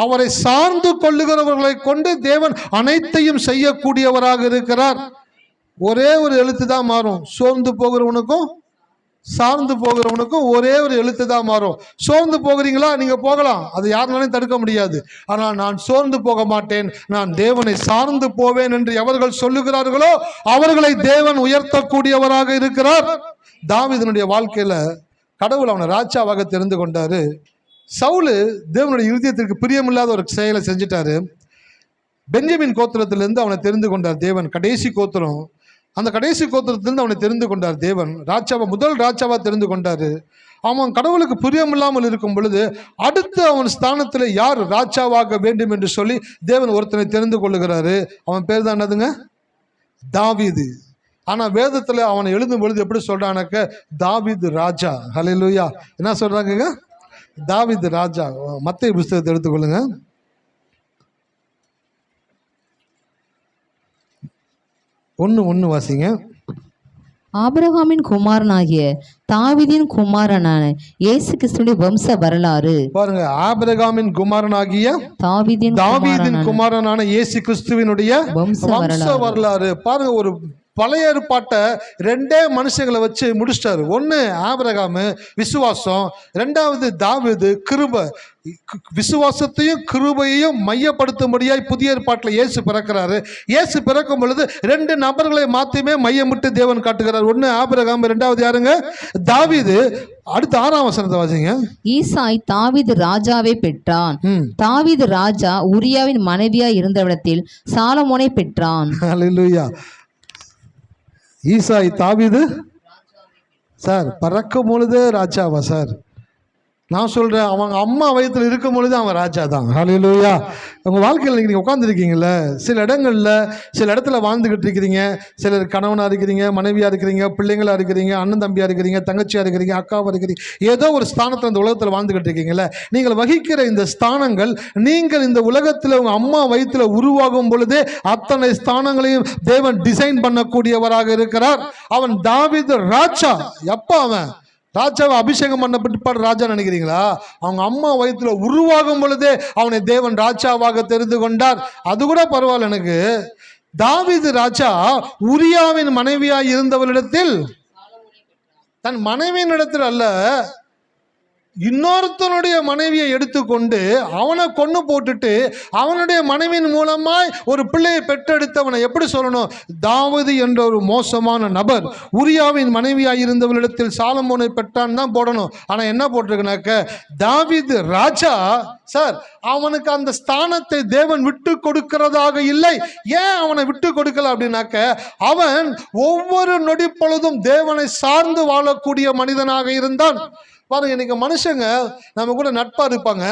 அவரை சார்ந்து கொள்ளுகிறவர்களை கொண்டு தேவன் அனைத்தையும் செய்யக்கூடியவராக இருக்கிறார். ஒரே ஒரு எழுத்து தான் மாறும், சோர்ந்து போகிறவனுக்கும் சார்ந்து போகிறவனுக்கும் ஒரே ஒரு எழுத்து தான் மாறும். சோர்ந்து போகிறீங்களா? நீங்க போகலாம், அது யாருனாலும் தடுக்க முடியாது. ஆனால் நான் சோர்ந்து போக மாட்டேன், நான் தேவனை சார்ந்து போவேன் என்று எவர்கள் சொல்லுகிறார்களோ அவர்களை தேவன் உயர்த்தக்கூடியவராக இருக்கிறார். தாவீதுனுடைய வாழ்க்கையில கடவுள் அவனை ராஜாவாக தெரிந்து கொண்டாரு. சவுலு தேவனுடைய இருதயத்திற்கு பிரியமில்லாத ஒரு செயலை செஞ்சிட்டாரு. பெஞ்சமின் கோத்திரத்திலிருந்து அவனை தெரிந்து கொண்டார் தேவன், கடைசி கோத்திரம். அந்த கடைசி கோத்திரத்திலிருந்து அவனை தெரிந்து கொண்டார் தேவன், ராஜாவா, முதல் ராஜாவா தெரிந்து கொண்டாரு. அவன் கடவுளுக்கு பிரியமில்லாமல் இருக்கும் பொழுது அடுத்து அவன் ஸ்தானத்தில் யார் ராஜாவாக வேண்டும் என்று சொல்லி தேவன் ஒருத்தனை தெரிந்து கொள்ளுகிறாரு. அவன் பேர் தான் என்னதுங்க? தாவீது. ஆனா வேதத்துல அவனை எழுதும் பொழுது எப்படி சொல்றானாக்க, தாவீது ராஜா. ஹல்லேலூயா. என்ன சொல்றாங்க? தாவீது ராஜா. மத்தேயு புஸ்தகத்தை எடுத்துக்கொள்ளுங்க. 1:1 வாசிங்க. ஆபிரகாமின் குமாரனாகிய தாவீதின் குமாரனான இயேசு கிறிஸ்துவின் வம்ச வரலாறு. பாருங்க, ஆபிரகாமின் குமாரனாகிய தாவீதின் குமாரனான இயேசு கிறிஸ்துவினுடைய வம்ச வரலாறு. பாருங்க, ஒரு பழைய ஏற்பாட்டை 2 மனுஷங்களை வச்சு முடிச்சிட்டாரு. ஒன்று ஆபிரகாமு, விசுவாசம். 2வது தாவீது, கிருபை. விசுவாசத்தையும் கிருபையையும் மையப்படுத்தும்படியாய் புதிய ஏற்பாட்டில் இயேசு பிறக்கிறாரு. இயேசு பிறக்கும் பொழுது 2 நபர்களை மாத்தியுமே மையமிட்டு தேவன் காட்டுகிறார். ஒன்று ஆபிரகாம், 2வது யாருங்க? தாவீது. அடுத்து 6ஆம் வசனத்தை வாசிங்க. ஈசாய் தாவீது ராஜாவை பெற்றான். தாவீது ராஜா உரியாவின் மனைவியாய் இருந்தவிடத்தில் சாலமோனை பெற்றான். அல்லேலூயா. ஈசாய் தாவீது சார் பிறக்கும் பொழுது ராஜாவா சார்? நான் சொல்கிறேன், அவங்க அம்மா வயிற்றில் இருக்கும் பொழுது அவன் ராஜா தான். ஹல்லேலூயா. உங்கள் வாழ்க்கையில் நீங்கள் உட்காந்துருக்கீங்கள, சில இடங்களில் சில இடத்துல வாழ்ந்துக்கிட்டு இருக்கிறீங்க. சிலர் கணவனாக இருக்கிறீங்க, மனைவியாக இருக்கிறீங்க, பிள்ளைங்களாக இருக்கிறீங்க, அண்ணன் தம்பியாக இருக்கிறீங்க, தங்கச்சியாக இருக்கிறீங்க, அக்காவாக இருக்கிறீங்க. ஏதோ ஒரு ஸ்தானத்தில் இந்த உலகத்தில் வாழ்ந்துக்கிட்டு இருக்கீங்கள. நீங்கள் வகிக்கிற இந்த ஸ்தானங்கள், நீங்கள் இந்த உலகத்தில் உங்கள் அம்மா வயிற்றில் உருவாகும் பொழுதே அத்தனை ஸ்தானங்களையும் தேவன் டிசைன் பண்ணக்கூடியவராக இருக்கிறார். அவன் தாவீது ராஜா. எப்போ அவன் ராஜாவை அபிஷேகம் பண்ணப்பட்டு ராஜா நினைக்கிறீங்களா? அவங்க அம்மா வயிற்றுல உருவாகும் பொழுதே அவனை தேவன் ராஜாவாக தெரிந்து கொண்டார். அது கூட பரவாயில்ல எனக்கு. தாவீது ராஜா உரியாவின் மனைவியாய் இருந்தவளிடத்தில், தன் மனைவியின் இடத்தில் அல்ல, இன்னொருத்தனுடைய மனைவியை எடுத்துக்கொண்டு அவனை கொன்று போட்டுட்டு அவனுடைய மனைவியின் மூலமாய் ஒரு பிள்ளையை பெற்றெடுத்தவனை எப்படி சொல்லணும்? தாவீது என்ற ஒரு மோசமான நபர் உரியாவின் மனைவியாய் இருந்தவளிடத்தில் சாலமோனை பெற்றான் தான் போடணும். ஆனால் என்ன போட்டிருக்குனாக்க தாவீது ராஜா. சார், அவனுக்கு அந்த ஸ்தானத்தை தேவன் விட்டு கொடுக்கிறதாக இல்லை. ஏன் அவனை விட்டு கொடுக்கல அப்படின்னாக்க, அவன் ஒவ்வொரு நொடி பொழுதும் தேவனை சார்ந்து வாழக்கூடிய மனிதனாக இருந்தான். பாருங்க, இன்னைக்கு மனுஷங்க நம்ம கூட நட்பாக இருப்பாங்க.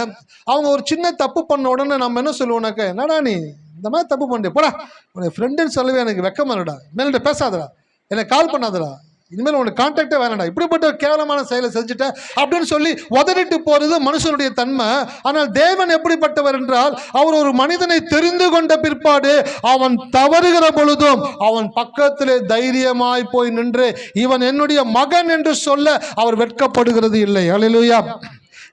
அவங்க ஒரு சின்ன தப்பு பண்ண உடனே நம்ம என்ன சொல்லுவோம்னாக்க, என்னடா நீ இந்த மாதிரி தப்பு பண்ணிட்டு போடா, உனக்கு ஃப்ரெண்டுன்னு சொல்லவே எனக்கு வெக்கமா இல்லடா, மேல்கிட்ட பேசாதடா, எனக்கு கால் பண்ணாதடா, இனிமேல் உனக்கு கான்டாக்டே வேணாடா, இப்படிப்பட்ட கேவலமான செயலை செஞ்சுட்ட அப்படின்னு சொல்லி உதறிட்டு போறது மனுஷனுடைய தன்மை. ஆனால் தேவன் எப்படிப்பட்டவர் என்றால், அவர் ஒரு மனிதனை தெரிந்து கொண்ட பிற்பாடு அவன் தவறுகிற பொழுதும் அவன் பக்கத்திலே தைரியமாய் போய் நின்று இவன் என்னுடைய மகன் என்று சொல்ல அவர் வெட்கப்படுகிறது இல்லை. அல்லேலூயா.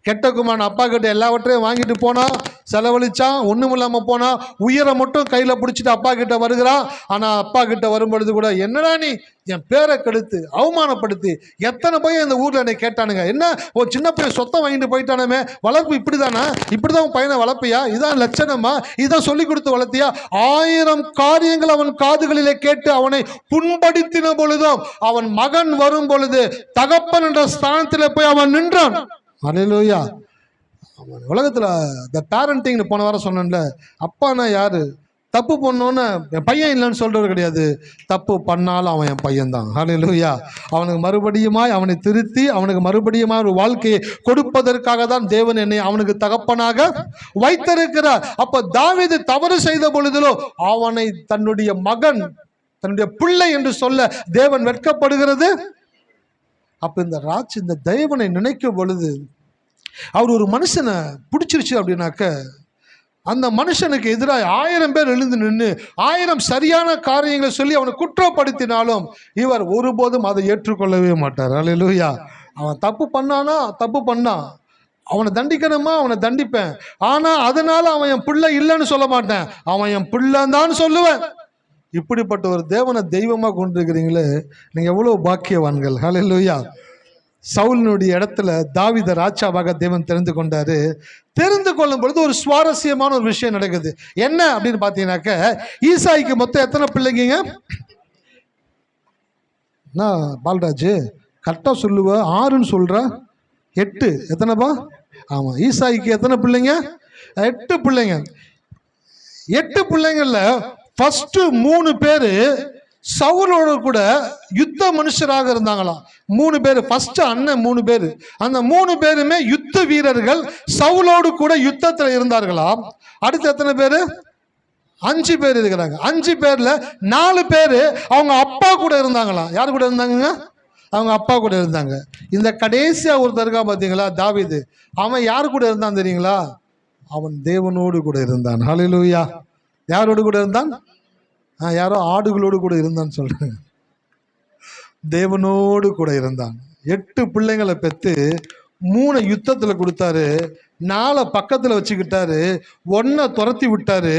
கெட்ட குமாரன் அப்பா கிட்ட எல்லாவற்றையும் வாங்கிட்டு போனான், செலவழிச்சான், ஒன்றும் இல்லாமல் போனான். உயிரை மட்டும் கையில் பிடிச்சிட்டு அப்பா கிட்ட வருகிறான். ஆனால் அப்பா கிட்ட வரும்பொழுது கூட, என்னடா நீ என் பேரை கெடுத்து அவமானப்படுத்தி எத்தனை பையன் இந்த ஊரில் என்னை கேட்டானுங்க, என்ன ஒரு சின்ன பையன் சொத்தை வாங்கிட்டு போயிட்டானுமே, வளர்ப்பு இப்படி தானா, இப்படி தான் உன் பையனை வளர்ப்பியா, இதான் லட்சணமா, இதான் சொல்லி கொடுத்து வளர்த்தியா? 1000 காரியங்கள் அவன் காதுகளிலே கேட்டு அவனை புண்படுத்தின பொழுதும் அவன் மகன் வரும் பொழுது தகப்பன் என்ற ஸ்தானத்தில் போய் அவன் நின்றான். அல்லேலூயா. உலகத்தில் இந்த பேரண்டிங்னு போன வாரம் சொன்னேன்ல, அப்பானா யாரு? தப்பு பண்ணோன்னு என் பையன் இல்லைன்னு சொல்றது கிடையாது. தப்பு பண்ணாலும் அவன் என் பையன்தான். அல்லேலூயா. அவனுக்கு மறுபடியுமாய் அவனை திருத்தி அவனுக்கு மறுபடியுமாய் ஒரு வாழ்க்கையை கொடுப்பதற்காக தான் தேவன் என்னை அவனுக்கு தகப்பனாக வைத்திருக்கிறார். அப்ப தாவீது தவறு செய்த பொழுதிலோ அவனை தன்னுடைய மகன், தன்னுடைய பிள்ளை என்று சொல்ல தேவன் வெட்கப்படுகிறது. அப்போ இந்த தேவனை நினைக்கும் பொழுது, அவர் ஒரு மனுஷனை பிடிச்சிருச்சு அப்படின்னாக்க, அந்த மனுஷனுக்கு எதிராக 1000 பேர் எழுந்து நின்று 1000 சரியான காரியங்களை சொல்லி அவனை குற்றப்படுத்தினாலும் இவர் ஒருபோதும் அதை ஏற்றுக்கொள்ளவே மாட்டார். அல்லேலூயா. அவன் தப்பு பண்ணானா தப்பு பண்ணான், அவனை தண்டிக்கணுமா அவனை தண்டிப்பேன், ஆனால் அதனால அவன் என் பிள்ளை இல்லைன்னு சொல்ல மாட்டேன், அவன் என் பிள்ளைன்னு சொல்லுவேன். இப்படிப்பட்ட ஒரு தேவனை தெய்வமாக கொண்டிருக்கிறீங்களே, நீங்கள் எவ்வளோ பாக்கியவான்கள். ஹல்லேலூயா. சவுலினுடைய இடத்துல தாவீதை ராஜாவாக தேவன் தெரிந்து கொண்டாரு. தெரிந்து கொள்ளும் பொழுது ஒரு சுவாரஸ்யமான ஒரு விஷயம் நடக்குது. என்ன அப்படின்னு பார்த்தீங்கன்னாக்க, ஈசாய்க்கு மொத்தம் எத்தனை பிள்ளைங்க? நான் பால்ராஜ் கரெக்டாக சொல்லுவேன், 6ன்னு சொல்கிறேன், 8. எத்தனைப்பா? ஆமாம், ஈசாய்க்கு எத்தனை பிள்ளைங்க? 8 பிள்ளைங்க. 8 பிள்ளைங்கள்ல ஃபர்ஸ்ட் 3 பேர் சவுலோட கூட யுத்த மனுஷராக இருந்தாங்களாம். 3 பேர், ஃபர்ஸ்ட் அண்ணன் 3 பேர், அந்த 3 பேருமே யுத்த வீரர்கள், சவுலோடு கூட யுத்தத்தில் இருந்தார்களாம். அடுத்து எத்தனை பேர்? 5 பேர் இருக்கிறாங்க. 5 பேர்ல 4 பேர் அவங்க அப்பா கூட இருந்தாங்களாம். யார் கூட இருந்தாங்க? அவங்க அப்பா கூட இருந்தாங்க. இந்த கடைசியா ஒருத்தர் இருக்கா பார்த்தீங்களா, தாவீது, அவன் யார் கூட இருந்தான் தெரியுங்களா? அவன் தேவனோடு கூட இருந்தான். ஹல்லேலூயா. யாரோடு கூட இருந்தான்? யாரோ ஆடுகளோடு கூட இருந்தான்னு சொல்றாங்க. தேவனோடு கூட இருந்தான். 8 பிள்ளைங்களை பெற்று 3 யுத்தத்தில் கொடுத்தாரு. நாளை பக்கத்தில் வச்சுக்கிட்டாரு, ஒன்ன துரத்தி விட்டாரு.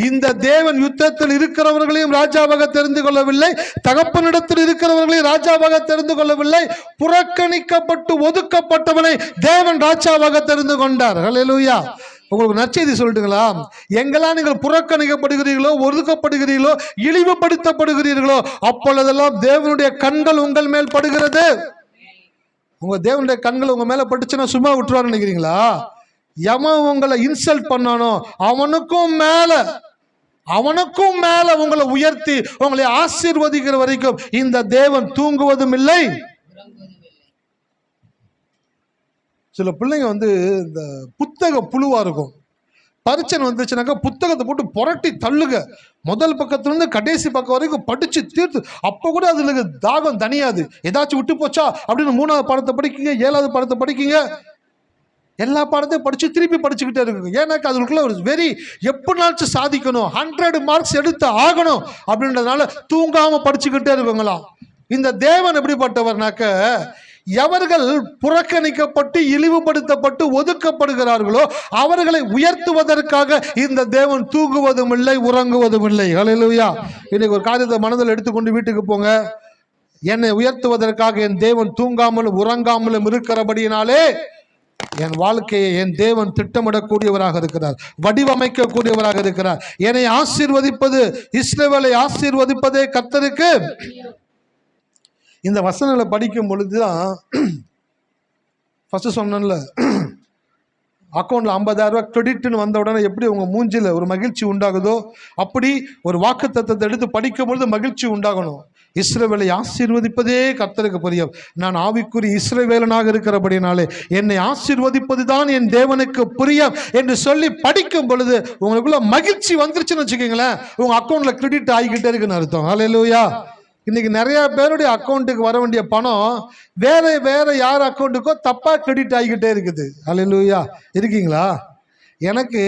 இந்த தேவன் யுத்தத்தில் இருக்கிறவர்களையும் ராஜாவாக தெரிந்து கொள்ளவில்லை, தகப்பனிடத்தில் இருக்கிறவர்களையும் ராஜாவாக தெரிந்து கொள்ளவில்லை. புறக்கணிக்கப்பட்டு ஒதுக்கப்பட்டவனை தேவன் ராஜாவாக தெரிந்து கொண்டார். ஹல்லேலூயா. உங்களுக்கு நற்செய்தி சொல்லட்டுங்களா? எங்கெல்லாம் நீங்கள் புறக்கணிக்கப்படுகிறீர்களோ, ஒதுக்கப்படுகிறீர்களோ, இழிவுபடுத்தப்படுகிறீர்களோ, அப்பொழுதெல்லாம் தேவனுடைய கண்கள் உங்கள் மேல் படுகிறது. உங்க தேவனுடைய கண்கள் உங்க மேல பட்டுச்சுன்னா சும்மா விட்டுருவான்னு நினைக்கிறீங்களா? எவன் உங்களை இன்சல்ட் பண்ணானோ அவனுக்கும் மேல உங்களை உயர்த்தி உங்களை ஆசீர்வதிக்கிற வரைக்கும் இந்த தேவன் தூங்குவதும் இல்லை. சில பிள்ளைங்க இந்த புத்தக புழுவா இருக்கும். பரீட்சை வந்துச்சுனாக்கா புத்தகத்தை போட்டு புரட்டி தள்ளுக. முதல் பக்கத்துலேருந்து கடைசி பக்கம் வரைக்கும் படிச்சு தீர்த்து. அப்போ கூட அதுல தாகம் தனியாது. ஏதாச்சும் விட்டு போச்சா அப்படின்னு 3வது பாடத்தை படிக்கீங்க, 7வது பாடத்தை படிக்கீங்க, எல்லா பாடத்தையும் படிச்சு திருப்பி படிச்சுக்கிட்டே இருக்குங்க. ஏன்னாக்கா அதுக்குள்ள ஒரு வெறி, எப்படினாச்சும் சாதிக்கணும், 100 மார்க்ஸ் எடுத்து ஆகணும் அப்படின்றதுனால தூங்காம படிச்சுக்கிட்டே இருக்குங்களாம். இந்த தேவன் எப்படிப்பட்டவர்னாக்க, எவர்கள் புறக்கணிக்கப்பட்டு இழிவுபடுத்தப்பட்டு ஒதுக்கப்படுகிறார்களோ அவர்களை உயர்த்துவதற்காக இந்த தேவன் தூங்குவதும் இல்லை, உறங்குவதும் இல்லை. ஹல்லேலூயா. இன்னைக்கு ஒரு காரியத்தை மனதில் எடுத்துக்கொண்டு வீட்டுக்கு போங்க. என்னை உயர்த்துவதற்காக என் தேவன் தூங்காமலும் உறங்காமலும் இருக்கிறபடியினாலே என் வாழ்க்கையை என் தேவன் திட்டமிடக்கூடியவராக இருக்கிறார், வடிவமைக்கக்கூடியவராக இருக்கிறார். என்னை ஆசீர்வதிப்பது, இஸ்ரவேலை ஆசீர்வதிப்பதே கர்த்தருக்கு. இந்த வசனங்களை படிக்கும் பொழுதுதான் ஃபர்ஸ்ட் சொன்னேன்ல, அக்கௌண்ட்ல 50,000 ரூபாய் கிரெடிட்னு வந்த உடனே எப்படி உங்க மூஞ்சில ஒரு மகிழ்ச்சி உண்டாகுதோ அப்படி ஒரு வாக்குத்தத்தத்தை எடுத்து படிக்கும் பொழுது மகிழ்ச்சி உண்டாகணும். இஸ்ரவேலை ஆசீர்வதிப்பதே கர்த்தருக்கு பிரியம். நான் ஆவிக்குரிய இஸ்ரவேலனாக இருக்கிறபடினாலே என்னை ஆசீர்வதிப்பது தான் என் தேவனுக்கு பிரியம் என்று சொல்லி படிக்கும் பொழுது உங்களுக்குள்ள மகிழ்ச்சி வந்துருச்சுன்னு வச்சுக்கோங்களேன், உங்க அக்கௌண்ட்ல கிரெடிட் ஆகிக்கிட்டே இருக்குன்னு அர்த்தம். ஹல்லேலூயா. இன்னைக்கு நிறைய பேருடைய அக்கௌண்ட்டுக்கு வர வேண்டிய பணம் வேற யார் அக்கௌண்ட்டுக்கோ தப்பா கிரெடிட் ஆகிக்கிட்டே இருக்குது. ஹல்லேலூயா. இருக்கீங்களா? எனக்கு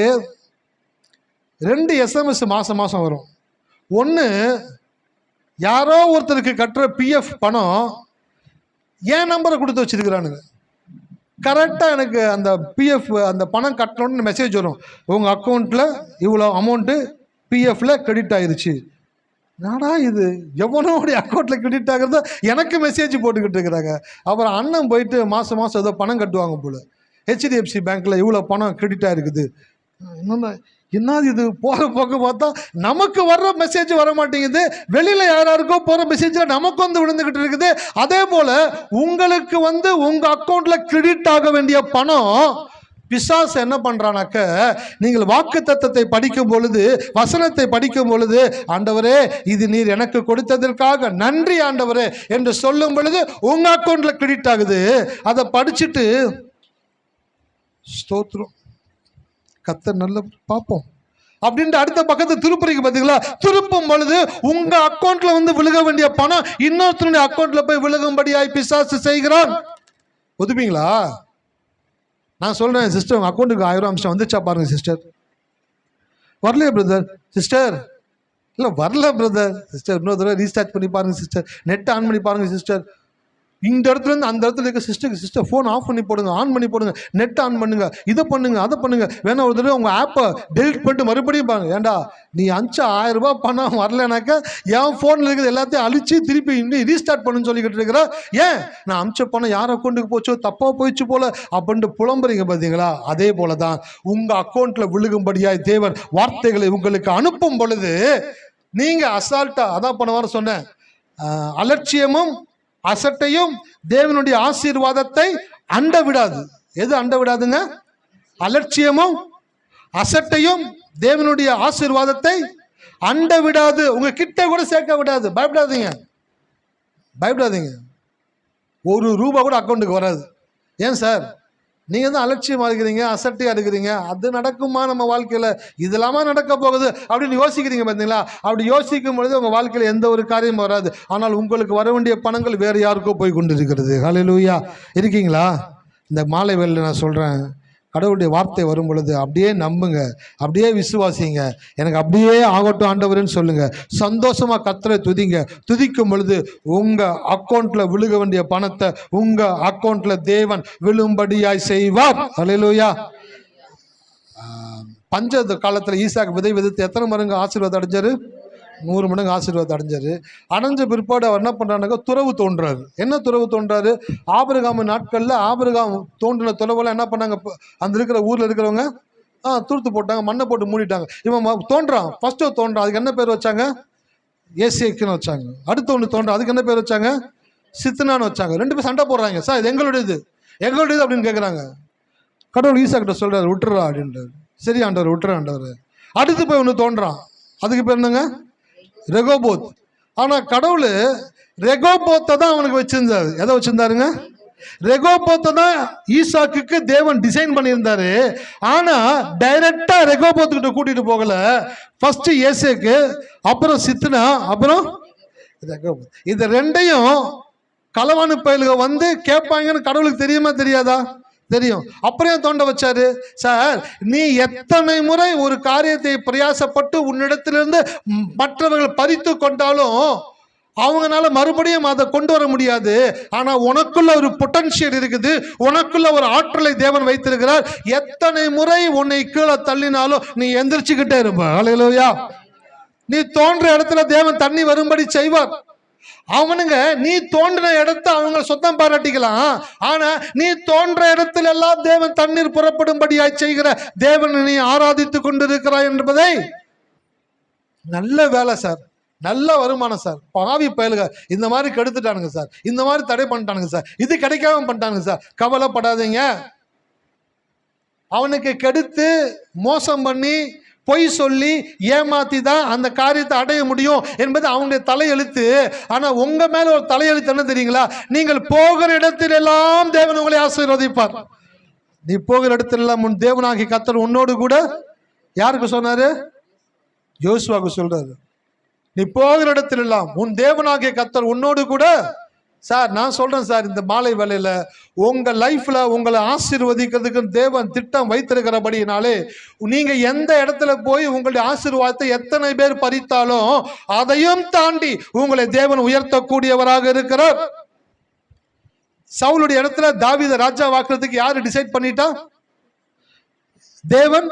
2 SMS மாசம் வரும். ஒன்று, யாரோ ஒருத்தருக்கு கட்டுற பிஎஃப் பணம் என் நம்பரை கொடுத்து வச்சிருக்கிறானுங்க. கரெக்டாக எனக்கு அந்த பிஎஃப் அந்த பணம் கட்டணும்னு மெசேஜ் வரும், உங்கள் அக்கௌண்ட்டில் இவ்வளோ அமௌண்ட்டு பிஎஃப்ல கிரெடிட் ஆயிருச்சு. நாடா இது எவனோடைய அக்கௌண்ட்டில் கிரெடிட் ஆகிறதோ எனக்கு மெசேஜ் போட்டுக்கிட்டு இருக்கிறாங்க. அப்புறம் அண்ணன் போயிட்டு மாதம் ஏதோ பணம் கட்டுவாங்க போல, HDFC பேங்க்கில் இவ்வளோ பணம் கிரெடிட் ஆகிருக்குது. என்னது இது? போக பார்த்தா நமக்கு வர்ற மெசேஜ் வர மாட்டேங்குது, வெளியில் யாருக்கோ போகிற மெசேஜில் நமக்கு விழுந்துக்கிட்டு இருக்குது. அதே போல் உங்களுக்கு உங்கள் அக்கௌண்ட்டில் கிரெடிட் ஆக வேண்டிய பணம் பிசாசு என்ன பண்றானாக்க, நீங்கள் வாக்குத்தத்தத்தை படிக்கும் பொழுது, வசனத்தை படிக்கும் பொழுது, ஆண்டவரே இது நீர் எனக்கு கொடுத்ததற்காக நன்றி ஆண்டவரே என்று சொல்லும் பொழுது உங்க அக்கௌண்ட்ல கிரெடிட் ஆகுது. அதை படிச்சுட்டு ஸ்தோத்திரம் கர்த்தர் நல்ல பார்ப்போம் அப்படின்ட்டு அடுத்த பக்கத்தை திருப்புறீங்க பார்த்தீங்களா? திருப்பும் பொழுது உங்க அக்கௌண்ட்ல விழுக வேண்டிய பணம் இன்னொருத்தருடைய அக்கௌண்ட்ல போய் விழுகும்படியாய் பிசாசு செய்கிறான். ஒதுப்பீங்களா? நான் சொல்றேன் சிஸ்டர், உங்க அக்கௌண்ட்டுக்கு 1000 அம்சம் வந்துச்சா பாருங்க சிஸ்டர். வரலையே பிரதர். சிஸ்டர் இல்லை வரல பிரதர். சிஸ்டர் இன்னொரு தடவை ரீசார்ஜ் பண்ணி பாருங்க சிஸ்டர், நெட் ஆன் பண்ணி பாருங்க சிஸ்டர். இந்த இடத்துல இருந்து அந்த இடத்துல இருக்க சிஸ்டர் ஃபோன் ஆஃப் பண்ணி போடுங்க, ஆன் பண்ணி போடுங்க, நெட் ஆன் பண்ணுங்க, இதை பண்ணுங்க, அதை பண்ணுங்க. வேணா ஒரு தடவை உங்கள் ஆப்பை டெலிட் பண்ணிட்டு மறுபடியும் பாருங்க. ஏண்டா நீ 1000 ரூபாய் பணம் வரலனாக்கா என் ஃபோனில் இருக்கிறது எல்லாத்தையும் அழிச்சு திருப்பி இன்னும் ரீஸ்டார்ட் பண்ணுன்னு சொல்லிக்கிட்டு இருக்கிறா. ஏன் நான் அமிச்ச பணம் யார் அக்கௌண்ட்டுக்கு போச்சோ, தப்பாக போயிடுச்சு போல அப்படின்ட்டு புலம்புறீங்க பார்த்தீங்களா? அதே போல தான் உங்கள் அக்கௌண்ட்டில் விழுகும்படியாய் தேவன் வார்த்தைகளை உங்களுக்கு அனுப்பும் பொழுது நீங்கள் அசால்ட்டா அதான் பண்ண சொன்னேன், அலட்சியமும் அசட்டையும் தேவனுடைய ஆசீர்வாதத்தை அண்ட விடாது. எது அண்ட விடாதுங்க? அலட்சியமும் அசட்டையும் தேவனுடைய ஆசீர்வாதத்தை அண்ட விடாது, உங்க கிட்ட கூட சேர்க்க விடாது. பயப்படாதீங்க. 1 ரூபாய் கூட அக்கௌண்ட்டுக்கு வராது. ஏன் சார் நீங்க தான் அலட்சியமா இருக்கிறீங்க, அசட்டையா இருக்கிறீங்க, அது நடக்குமா நம்ம வாழ்க்கையில? இதெல்லாமா நடக்க போகுது அப்படின்னு யோசிக்கிறீங்க பார்த்தீங்களா? அப்படி யோசிக்கும் பொழுது உங்க வாழ்க்கையில எந்த ஒரு காரியமும் வராது. ஆனால் உங்களுக்கு வர வேண்டிய பணங்கள் வேற யாருக்கோ போய் கொண்டு இருக்கிறது. ஹல்லேலூயா. இருக்கீங்களா? இந்த மாலை வேளையில நான் சொல்றேன், கடவுளுடைய வார்த்தை வரும் பொழுது அப்படியே நம்புங்க, அப்படியே விசுவாசிங்க, எனக்கு அப்படியே ஆகட்டும் ஆண்டவர்னு சொல்லுங்க. சந்தோஷமா கர்த்தரை துதிங்க. துதிக்கும் பொழுது உங்க அக்கௌண்ட்ல விழுக வேண்டிய பணத்தை உங்க அக்கௌண்ட்ல தேவன் விழும்படியாய் செய்வார். ஹல்லேலூயா. பஞ்ச காலத்தில் ஈசாக்கு விதை விதைத்து எத்தனை மடங்கு ஆசீர்வாதம் அடைஞ்சாரு? 100 மடங்கு ஆசீர்வாதம் அடைஞ்சாரு. அடைஞ்ச பிற்பாடு அவர் என்ன பண்ணுறாருனாக்கா துறவு தோன்றாரு. என்ன துறவு தோன்றாரு? ஆபிரகாம் நாட்களில் ஆபிரகாம் தோன்றின துறவெல்லாம் என்ன பண்ணாங்க? அந்த இருக்கிற ஊரில் இருக்கிறவங்க தூர்த்து போட்டாங்க, மண்ணை போட்டு மூடிட்டாங்க. இவன் தோன்றான், ஃபர்ஸ்ட்டு தோன்றான், அதுக்கு என்ன பேர் வச்சாங்க? ஏசேக்குன்னு வச்சாங்க. அடுத்த ஒன்று தோன்றான், அதுக்கு என்ன பேர் வச்சாங்க? சித்தனான்னு வச்சாங்க. 2 பேர் சண்டை போடுறாங்க. சார் இது எங்களுடையது அப்படின்னு கேட்குறாங்க. கடவுள் ஈசாக்கிட்ட சொல்கிறார், விட்டுறா அப்படின்றார். சரி ஆண்டவர், விட்டுற ஆண்டவர். அடுத்து போய் ஒன்று தோன்றான், அதுக்கு பேர் என்னங்க? ரெகோபோத். ஆனால் கடவுள் ரெகோபோத்தை தான் அவனுக்கு வச்சிருந்தாரு. எதை வச்சிருந்தாருங்க? ரெகோபோத்தை தான் ஈசாக்குக்கு தேவன் டிசைன் பண்ணியிருந்தாரு. ஆனா டைரக்டா ரெகோபோத்துக்கிட்ட கூட்டிட்டு போகல. ஃபர்ஸ்ட் ஏசேக்கு, அப்புறம் சித்னா, அப்புறம் ரெகோபோத். இது ரெண்டையும் களவானு பயலுக வந்து கேட்பாங்கன்னு கடவுளுக்கு தெரியுமா தெரியாதா? தெரியும். அப்புறம் தோண்ட வச்சாரு. சார், நீ எத்தனை முறை ஒரு காரியத்தை பிரயாசப்பட்டு உன்னிடத்திலிருந்து மற்றவர்கள் பறித்து கொண்டாலும் அவங்களால மறுபடியும் அதை கொண்டு வர முடியாது. ஆனா உனக்குள்ள ஒரு பொட்டன்ஷியல் இருக்குது, உனக்குள்ள ஒரு ஆற்றலை தேவன் வைத்திருக்கிறார். எத்தனை முறை உன்னை கீழே தள்ளினாலும் நீ எந்திரிச்சுக்கிட்டே இருப்ப. ஹல்லேலூயா. நீ தோன்ற இடத்துல தேவன் தண்ணி வரும்படி செய்வார். அவனுங்க நீ தோன்றின இடத்த அவங்க சொந்தம் பாராட்டிக்கலாம். ஆனா நீ தோன்ற இடத்துல எல்லாம் தேவன் தண்ணீர் புறப்படும்படியாய் செய்கிற தேவன் நீ ஆராதித்து கொண்டிருக்கிறாய் என்பதை. நல்ல வேலை சார், நல்ல வருமானம் சார். பாவி பயலுக இந்த மாதிரி கெடுத்துட்டானுங்க சார், இந்த மாதிரி தடை பண்ணிட்டானுங்க சார், இது கிடைக்காம பண்ணிட்டானுங்க சார். கவலைப்படாதீங்க. அவனுக்கு கெடுத்து மோசம் பண்ணி பொய் சொல்லி ஏமாத்தி தான் அந்த காரியத்தை அடைய முடியும் என்பது அவங்களுடைய தலையெழுத்து. ஆனா உங்க மேல ஒரு தலையெழுத்து என்ன தெரியுங்களா? நீங்கள் போகிற இடத்திலெல்லாம் தேவன் உங்களை ஆசீர்வதிப்பார். நீ போகிற இடத்திலெல்லாம் உன் தேவனாகி கர்த்தர் உன்னோடு கூட. யாருக்கு சொன்னாரு? யோசுவாவுக்கு சொல்றாரு. நீ போகிற இடத்திலெல்லாம் உன் தேவனாகிய கர்த்தர் உன்னோடு கூட. சார் நான் சொல்றேன் சார், இந்த மாலை வேளையில உங்க லைஃப்ல உங்களை ஆசீர்வதிக்கிறதுக்கு தேவன் திட்டம் வைத்திருக்கிறபடினாலே நீங்க எந்த இடத்துல போய் உங்களுடைய ஆசீர்வாதத்தை எத்தனை பேர் பறித்தாலும் அதையும் தாண்டி உங்களை தேவன் உயர்த்தக்கூடியவராக இருக்கிறார். சவுலுடைய இடத்துல தாவீதை ராஜா வாக்குறதுக்கு யாரு டிசைட் பண்ணிட்டா? தேவன்.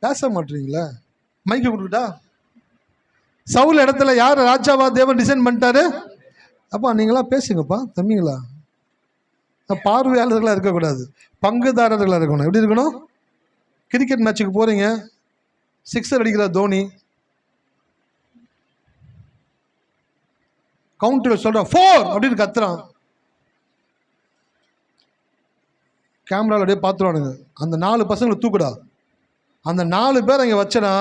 பேச மாட்டீங்களா? மைக்கு கொடுத்துட்டா. சவுல் இடத்துல யார் ராஜாவா தேவன் டிசைன் பண்ணிட்டாரு? அப்பா நீங்களா பேசுங்கப்பா தம்பிங்களா. பார்வையாளர்களாக இருக்கக்கூடாது, பங்குதாரர்களாக இருக்கணும். எப்படி இருக்கணும்? கிரிக்கெட் மேட்சுக்கு போறீங்க, சிக்ஸர் அடிக்கிற தோனி கவுண்டர் சொல்றான் 4 அப்படின்னு கத்துறான். கேமரால அப்படியே பார்த்துருவானுங்க. அந்த 4 பசங்களை தூக்குடா. அந்த 4 பேர் அங்கே வச்சனா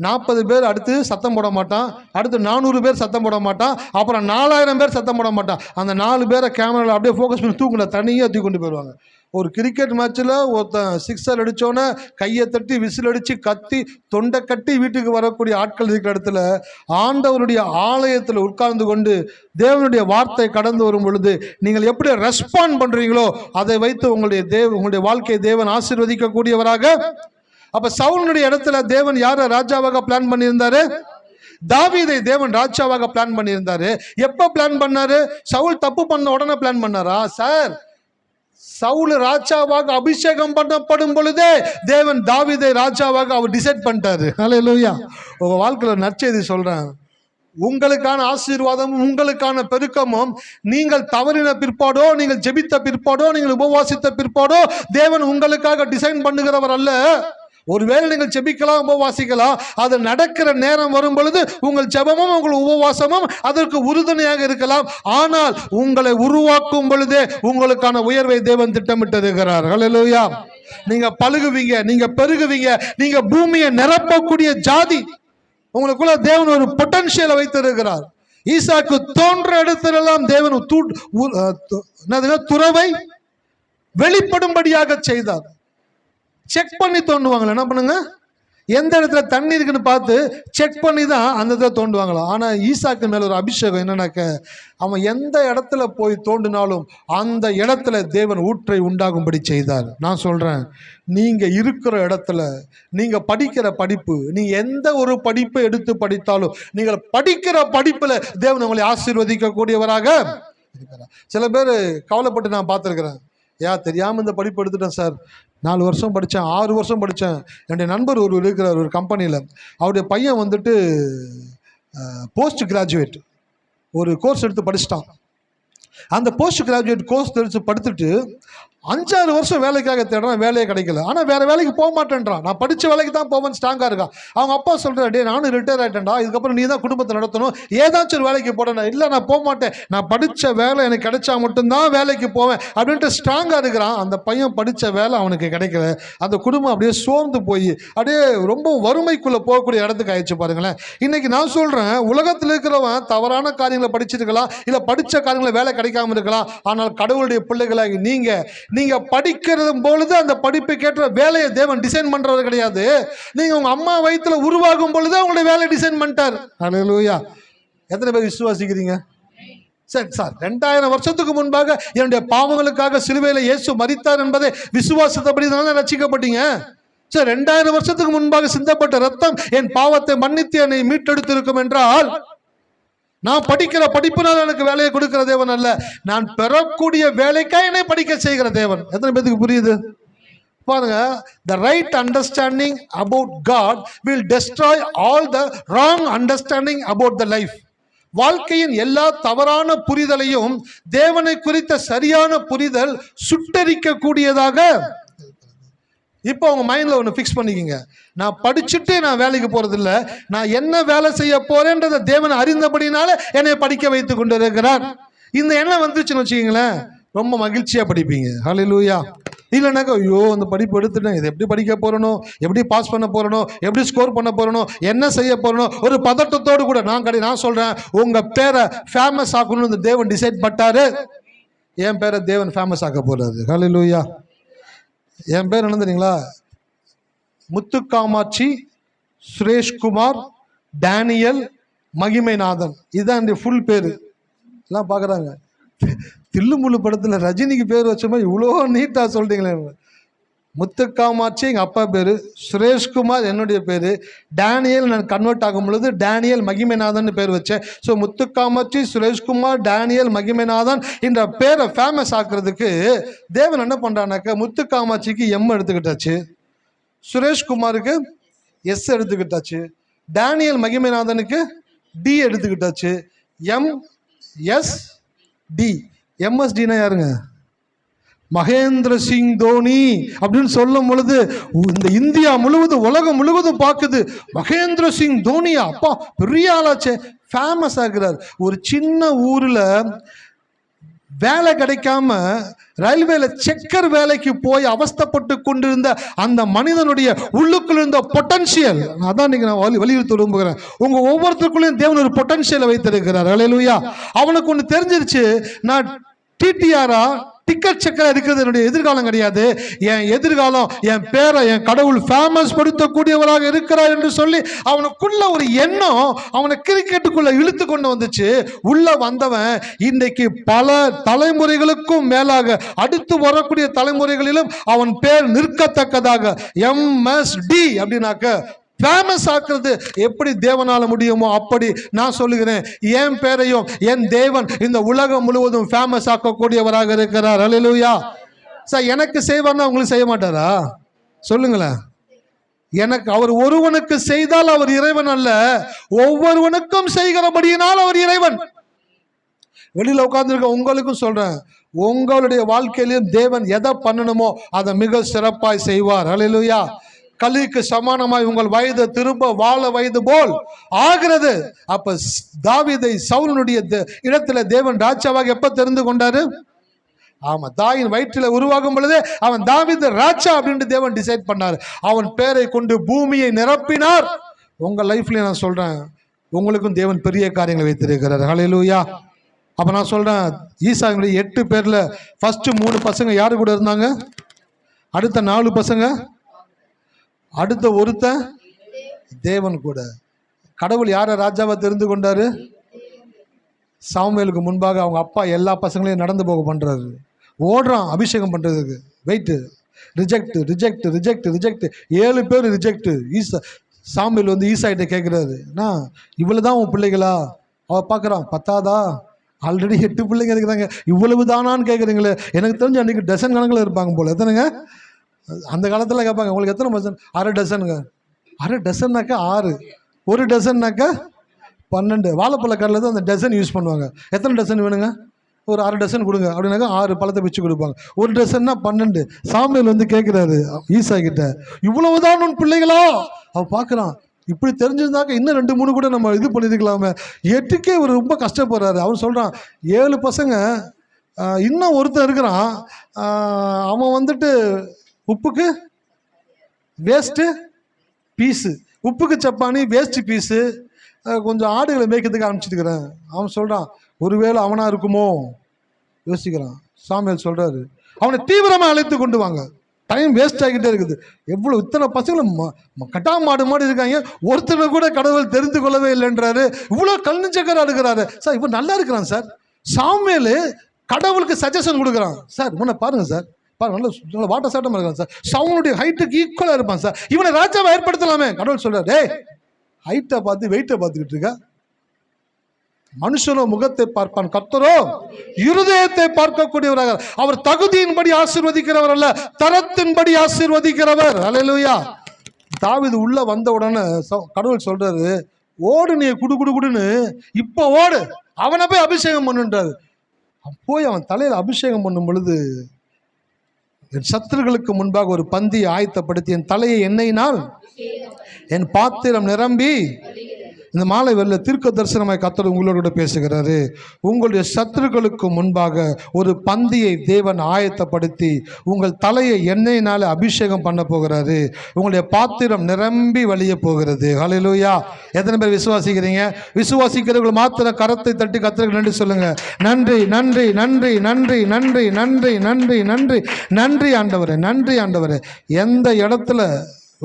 40 பேர் அடுத்து சத்தம் போட மாட்டான், அடுத்து 400 பேர் சத்தம் போட மாட்டான், அப்புறம் 4000 பேர் சத்தம் போட மாட்டான். அந்த 4 பேரை கேமராவில் அப்படியே ஃபோக்கஸ் பண்ணி தூக்குல தனியாக தூக்கி கொண்டு போயிடுவாங்க. ஒரு கிரிக்கெட் மேட்ச்சில் ஒருத்தன் சிக்ஸர் அடித்தோன்னே கையை தட்டி விசில் அடித்து கத்தி தொண்டை கட்டி வீட்டுக்கு வரக்கூடிய ஆட்கள் இருக்கிற இடத்துல ஆண்டவருடைய ஆலயத்தில் உட்கார்ந்து கொண்டு தேவனுடைய வார்த்தை கடந்து வரும் பொழுது நீங்கள் எப்படி ரெஸ்பாண்ட் பண்ணுறீங்களோ அதை வைத்து உங்களுடைய வாழ்க்கையை தேவன் ஆசீர்வதிக்கக்கூடியவராக. அப்ப சவுலுடைய இடத்துல தேவன் யாரை ராஜாவாக பிளான் பண்ணியிருந்தாரு? தாவீதை தேவன் ராஜாவாக பிளான் பண்ணியிருந்தாரு. எப்ப பிளான் பண்ணாரு? சவுல் தப்பு பண்ண உடனே பிளான் பண்ணாரா? சார், சவுல் ராஜாவாக அபிஷேகம் பண்ணப்படும் பொழுதே தேவன் தாவீதை ராஜாவாக அவர் டிசைட் பண்ணிட்டாரு. ஹல்லேலூயா. உங்க வாழ்க்கையில நற்செய்தி சொல்றேன். உங்களுக்கான ஆசீர்வாதமும் உங்களுக்கான பெருக்கமும் நீங்கள் தவறின பிற்பாடோ, நீங்கள் ஜெபித்த பிற்பாடோ, நீங்கள் உபவாசித்த பிற்பாடோ தேவன் உங்களுக்காக டிசைன் பண்ணுகிறவர் அல்ல. ஒருவேளை நீங்கள் ஜெபிக்கலாம், உபவாசிக்கலாம், அது நடக்கிற நேரம் வரும் பொழுது உங்கள் ஜெபமும் உங்கள் உபவாசமும் அதற்கு உறுதுணையாக இருக்கலாம். ஆனால் உங்களை உருவாக்கும் பொழுதே உங்களுக்கான உயர்வை தேவன் திட்டமிட்டிருக்கிறார். ஹல்லேலூயா. நீங்க பழுகுவீங்க, நீங்க பெருகுவீங்க, நீங்க பூமியை நிரப்பக்கூடிய ஜாதி. உங்களுக்குள்ள தேவன் ஒரு பொட்டன்ஷியலை வைத்திருக்கிறார். ஈசாக்கு தோன்ற இடத்திலெல்லாம் தேவன் துறவை வெளிப்படும்படியாக செய்தார். செக் பண்ணி தோண்டுவாங்களா? என்ன பண்ணுங்க? எந்த இடத்துல தண்ணி இருக்குன்னு பார்த்து செக் பண்ணி தான் அந்த இடத்துல தோண்டுவாங்களாம். ஆனால் ஈசாக்கு மேல ஒரு அபிஷேகம் என்னன்னாக்க, அவன் எந்த இடத்துல போய் தோண்டினாலும் அந்த இடத்துல தேவன் ஊற்றை உண்டாகும்படி செய்தார். நான் சொல்றேன், நீங்க இருக்கிற இடத்துல நீங்க படிக்கிற படிப்பு, நீங்க எந்த ஒரு படிப்பை எடுத்து படித்தாலும் நீங்கள் படிக்கிற படிப்புல தேவன் உங்களை ஆசீர்வதிக்க கூடியவராக இருக்கிறார். சில பேர் கவலைப்பட்டு நான் பார்த்துருக்கிறேன். தெரியாமல் இந்த படிப்பு எடுத்துட்டேன் சார், 4 வருஷம் படித்தேன், 6 வருஷம் படித்தேன். என்னுடைய நண்பர் ஒரு இருக்கிறார் ஒரு கம்பெனியில், அவருடைய பையன் வந்துட்டு போஸ்ட் கிராஜுவேட் ஒரு கோர்ஸ் எடுத்து படிச்சிட்டான். அந்த போஸ்ட் கிராஜுவேட் கோர்ஸ் எடுத்து படுத்துட்டு 5-6 வருஷம் வேலைக்காக தேடுறான், வேலையே கிடைக்கல. ஆனால் வேறு வேலைக்கு போக மாட்டேன்றான். நான் படித்த வேலைக்கு தான் போவேன் ஸ்ட்ராங்காக இருக்கான். அவங்க அப்பா சொல்கிறார், டே நானும் ரிட்டையர் ஆகிட்டேன்டா, இதுக்கப்புறம் நீ தான் குடும்பத்தை நடத்தணும், ஏதாச்சும் ஒரு வேலைக்கு போடணும். இல்லை நான் போக மாட்டேன், நான் படித்த வேலை எனக்கு கிடைச்சா மட்டும்தான் வேலைக்கு போவேன் அப்படின்ட்டு ஸ்ட்ராங்காக இருக்கிறான். அந்த பையன் படித்த வேலை அவனுக்கு கிடைக்கல. அந்த குடும்பம் அப்படியே சோர்ந்து போய் அப்படியே ரொம்ப வறுமைக்குள்ளே போகக்கூடிய இடத்துக்கு ஆயிடுச்சு பாருங்களேன். இன்றைக்கி நான் சொல்கிறேன், உலகத்தில் இருக்கிறவன் தவறான காரியங்களை படிச்சிருக்கலாம், இல்லை படித்த காரியங்களை வேலை கிடைக்காம இருக்கலாம். ஆனால் கடவுளுடைய பிள்ளைகளாகி நீங்க படிக்கிறது பொழுது அந்த படிப்புக்கேற்ற வேலையை தேவன் டிசைன் பண்றது கிடையாது. நீங்க உங்க அம்மா வயித்துல உருவாகும் பொழுது உங்களுடைய வேலையை டிசைன் பண்ணிட்டார். ஹல்லேலூயா. எத்தனை பேர் விசுவாசிக்கிறீங்க? சரி சார், 2000 வருஷத்துக்கு முன்பாக என்னுடைய பாவங்களுக்காக சிலுவையில் இயேசு மரித்தார் என்பதை விசுவாசத்தபடி தானே ரட்சிக்கப்பட்டீங்க. சரி, 2000 வருஷத்துக்கு முன்பாக சிந்தப்பட்ட ரத்தம் என் பாவத்தை மன்னித்து என்னை மீட்டெடுத்திருக்கும் என்றால், நான் படிக்கிற படிப்புனால் எனக்கு வேலையை கொடுக்கிற தேவன் அல்ல, நான் பெறக்கூடிய வேலைக்காக என்னை படிக்க செய்கிற தேவன். எத்தனை பேருக்கு புரியுது பாருங்க? The right understanding about God will destroy all the wrong understanding about the life. வாழ்க்கையின் எல்லா தவறான புரிதலையும் தேவனை குறித்த சரியான புரிதல் சுட்டரிக்க கூடியதாக. இப்போ உங்க மைண்ட்ல ஒன்று ஃபிக்ஸ் பண்ணிக்கிங்க, நான் படிச்சுட்டு நான் வேலைக்கு போறது இல்லை, நான் என்ன வேலை செய்ய போறேன்றதை தேவன் அறிந்தபடினால என்னை படிக்க வைத்து கொண்டு இருக்கிறார். இந்த எண்ணம் வந்துச்சுன்னு வச்சுக்கிங்களேன், ரொம்ப மகிழ்ச்சியா படிப்பீங்க. ஹல்லேலூயா. இல்லைனாக்கா, ஐயோ அந்த படிப்பு எடுத்துட்டேன், இதை எப்படி படிக்க போறனோ, எப்படி பாஸ் பண்ண போறனோ, எப்படி ஸ்கோர் பண்ண போறனோ, என்ன செய்ய போறனோ, ஒரு பதட்டத்தோடு கூட நான் சொல்றேன், உங்க பேரை ஃபேமஸ் ஆக்கணும்னு தேவன் டிசைட் பண்ணிட்டாரு. என் பேரை தேவன் ஃபேமஸ் ஆக்க போறாரு. ஹல்லேலூயா. என் பேர் என்ன தெரியுங்களா? முத்துக்காமாட்சி சுரேஷ்குமார் டேனியல் மகிமைநாதன். இதுதான் என்னுடைய ஃபுல் பேர். எல்லாம் பார்க்குறாங்க, தில்லுமுள்ளு படத்தில் ரஜினிக்கு பேர் வச்ச மாதிரி இவ்வளோ நீட்டாக சொல்லிட்டீங்களே. முத்துக்காமாட்சி எங்கள் அப்பா பேர், சுரேஷ்குமார் என்னுடைய பேர், டேனியல் நான் கன்வெர்ட் ஆகும் பொழுது டேனியல் மகிமைநாதன் பேர் வச்சேன். ஸோ முத்துக்காமாட்சி சுரேஷ்குமார் டேனியல் மகிமைநாதன் என்ற பேரை ஃபேமஸ் ஆக்குறதுக்கு தேவன் என்ன பண்ணுறானாக்க, முத்துக்காமாட்சிக்கு எம் எடுத்துக்கிட்டாச்சு, சுரேஷ்குமாருக்கு எஸ் எடுத்துக்கிட்டாச்சு, டேனியல் மகிமைநாதனுக்கு டி எடுத்துக்கிட்டாச்சு, எம்எஸ்டி. எம்எஸ்டினா யாருங்க? மகேந்திர சிங் தோனி அப்படின்னு சொல்லும் பொழுது இந்த இந்தியா முழுவதும் உலகம் முழுவதும் பார்க்குது, மகேந்திர சிங் தோனியா, அப்பா பெரிய ஆளாச்சே, ஃபேமஸ் ஆகிறார். ஒரு சின்ன ஊர்ல வேலை கிடைக்காம ரயில்வேல செக்கர் வேலைக்கு போய் அவஸ்தப்பட்டு கொண்டிருந்த அந்த மனிதனுடைய உள்ளுக்குள் இருந்த பொட்டன்ஷியல், அதான் இன்னைக்கு நான் வலியுறுத்த விரும்புகிறேன். உங்க ஒவ்வொருத்தருக்குள்ளேயும் தேவன் ஒரு பொட்டன்ஷியலை வைத்திருக்கிறார். ஹல்லேலூயா. அவனுக்கு ஒன்று தெரிஞ்சிருச்சு, நான் டிடிஆரா டிக்கெட் செக்கர் இருக்கிறது என்னுடைய எதிர்காலம் கிடையாது, என் எதிர்காலம் என் பேரை என் கடவுள் ஃபேமஸ் படுத்தக்கூடியவராக இருக்கிறார் என்று சொல்லி அவனுக்குள்ள ஒரு எண்ணம் அவனை கிரிக்கெட்டுக்குள்ள இழுத்து கொண்டு வந்துச்சு. உள்ள வந்தவன் இன்றைக்கு பல தலைமுறைகளுக்கும் மேலாக அடுத்து வரக்கூடிய தலைமுறைகளிலும் அவன் பேர் நிற்கத்தக்கதாக எம்எஸ்டி அப்படின்னாக்க ஃபேமஸ் ஆக்குறது எப்படி தேவனால முடியுமோ அப்படி நான் சொல்லுகிறேன், என் பேரையும் என் தேவன் இந்த உலகம் முழுவதும் ஃபேமஸ் ஆக்கக்கூடியவராக இருக்கிறார். ஹல்லேலூயா. சார், எனக்கு செய்வார்னா உங்களுக்கு செய்ய மாட்டாரா? சொல்லுங்களேன். எனக்கு அவர் ஒருவனுக்கு செய்தால் அவர் இறைவன் அல்ல, ஒவ்வொருவனுக்கும் செய்கிறபடியினால் அவர் இறைவன். வெளியில் உட்கார்ந்துருக்க உங்களுக்கும் சொல்றேன், உங்களுடைய வாழ்க்கையிலும் தேவன் எதை பண்ணணுமோ அதை மிக சிறப்பாய் செய்வார். ஹல்லேலூயா. கலிக்கு சமானமாய் உங்கள் வயது திரும்ப வாழ வயது போல் ஆகிறது. அப்ப தாவீதை சவுலுடைய இடத்துல தேவன் ராஜாவாக எப்ப தெரிந்து கொண்டாரு? ஆமா, தாயின் வயிற்றில உருவாகும் பொழுதே அவன் தாவீது ராஜா அப்படின்னு தேவன் டிசைட் பண்ணார். அவன் பேரை கொண்டு பூமியை நிரப்பினார். உங்க லைஃப்ல நான் சொல்றேன், உங்களுக்கும் தேவன் பெரிய காரியங்களை வைத்திருக்கிறார். ஹல்லேலூயா. அப்ப நான் சொல்றேன், ஈசாயினுடைய 8 பேர்ல ஃபர்ஸ்ட் 3 பசங்க யாரு கூட இருந்தாங்க? அடுத்த 4 பசங்க, அடுத்த ஒருத்தன் தேவன் கூட. கடவுள் யாரை ராஜாவை தெரிந்து கொண்டாரு? சாமுவேலுக்கு முன்பாக அவங்க அப்பா எல்லா பசங்களையும் நடந்து போக பண்றாரு, ஓடுறான் அபிஷேகம் பண்றதுக்கு. Wait, reject reject reject reject, 7 பேர் ரிஜெக்ட். சாமுவேல் ஈசாயிட்ட கேட்கிறாரு, இவ்வளவுதான் உன் பிள்ளைகளா? அவ பார்க்குறான், பத்தாதா? ஆல்ரெடி 8 பிள்ளைங்க இருக்கிறாங்க, இவ்வளவு தானான்னு கேட்குறீங்களே. எனக்கு தெரிஞ்சு அன்றைக்கி டசன் கணக்கில் இருப்பாங்க போல். எத்தனைங்க அந்த காலத்தில் கேட்பாங்க, உங்களுக்கு எத்தனை பர்சன்? 1/2 டசனுங்க. 1/2 டசன்னாக்கா 6, 1 டசன்னாக்கா 12. வாழைப்பழ கடையில் தான் அந்த டசன் யூஸ் பண்ணுவாங்க. எத்தனை டசன் வேணுங்க? ஒரு 1/2 டசன் கொடுங்க அப்படின்னாக்கா 6 பழத்தை பிச்சு கொடுப்பாங்க. 1 டசன்னா 12. சாமுவேல் வந்து கேட்குறாரு ஈசா கிட்ட, இவ்வளவுதான் உன் பிள்ளைகளா? அவன் பார்க்குறான், இப்படி தெரிஞ்சிருந்தாக்க இன்னும் 2-3 கூட நம்ம இது பண்ணியிருக்கலாமே. 8க்கே ஒரு ரொம்ப கஷ்டப்படுறாரு. அவன் சொல்கிறான் 7 பசங்க, இன்னும் ஒருத்தன் இருக்கிறான், அவன் வந்துட்டு உப்புக்கு வேஸ்ட்டு பீஸு, உப்புக்கு சப்பானி வேஸ்ட்டு பீஸு, கொஞ்சம் ஆடுகளை மேய்க்கிறதுக்கு அனுப்பிச்சிட்டுக்கிறேன். அவன் சொல்கிறான், ஒருவேளை அவனாக இருக்குமோ யோசிக்கிறான். சாமுவேல் சொல்கிறாரு, அவனை தீவிரமாக அழைத்து கொண்டு வாங்க, டைம் வேஸ்ட் ஆகிட்டே இருக்குது. எவ்வளோ இத்தனை பசங்களும் கட்டா மாடு மாடு இருக்காங்க, ஒருத்தனை கூட கடவுள் தெரிந்து கொள்ளவே இல்லைன்றாரு. இவ்வளோ கல்நெஞ்சக்காரா இருக்கிறாரு சார். இவன் நல்லா இருக்கிறான் சார். சாமுவேல் கடவுளுக்கு சஜஷன் கொடுக்குறான். சார் இவனை பாருங்கள் சார், பாருங்க நல்ல வாட்ட சாட்டமாக இருக்கான் சார், சவுனுடைய ஹைட்டுக்கு ஈக்குவலாக இருப்பான் சார், இவனை ராஜாவை ஏற்படுத்தலாமே. கடவுள் சொல்கிறார், டேய் ஹைட்டை பார்த்து வெயிட்டை பார்த்துக்கிட்டு இருக்க, மனுஷனோ முகத்தை பார்ப்பான், கர்த்தரோ இருதயத்தை பார்க்கக்கூடியவராக. அவர் தகுதியின்படி ஆசீர்வதிக்கிறவர் அல்ல, தரத்தின்படி ஆசீர்வதிக்கிறவர். அல்லேலூயா. தாவீது உள்ள வந்த உடனே கடவுள் சொல்றாரு, ஓடு நீ குடு குடு குடுன்னு, இப்போ ஓடு, அவனை போய் அபிஷேகம் பண்ணுன்றாரு. போய் அவன் தலையில் அபிஷேகம் பண்ணும் பொழுது, என் சத்துருக்களுக்கு முன்பாக ஒரு பந்தியை ஆயத்தப்படுத்தி என் தலையை எண்ணெயினால் என் பாத்திரம் நிரம்பி. இந்த மாலை வேளையில் தீர்க்க தரிசனமாய் கர்த்தர் உங்களோட பேசுகிறாரு. உங்களுடைய சத்துருக்களுக்கு முன்பாக ஒரு பந்தியை தேவன் ஆயத்தப்படுத்தி உங்கள் தலையை எண்ணெயினால் அபிஷேகம் பண்ண போகிறாரு. உங்களுடைய பாத்திரம் நிரம்பி வழிய போகிறது. ஹல்லேலூயா. எத்தனை பேர் விசுவாசிக்கிறீங்க? விசுவாசிக்கிறவர்கள் மாத்திரம் கரத்தை தட்டி கர்த்தருக்கு நன்றி சொல்லுங்க. நன்றி நன்றி நன்றி நன்றி நன்றி நன்றி நன்றி நன்றி நன்றி ஆண்டவரே, நன்றி ஆண்டவரே. எந்த இடத்துல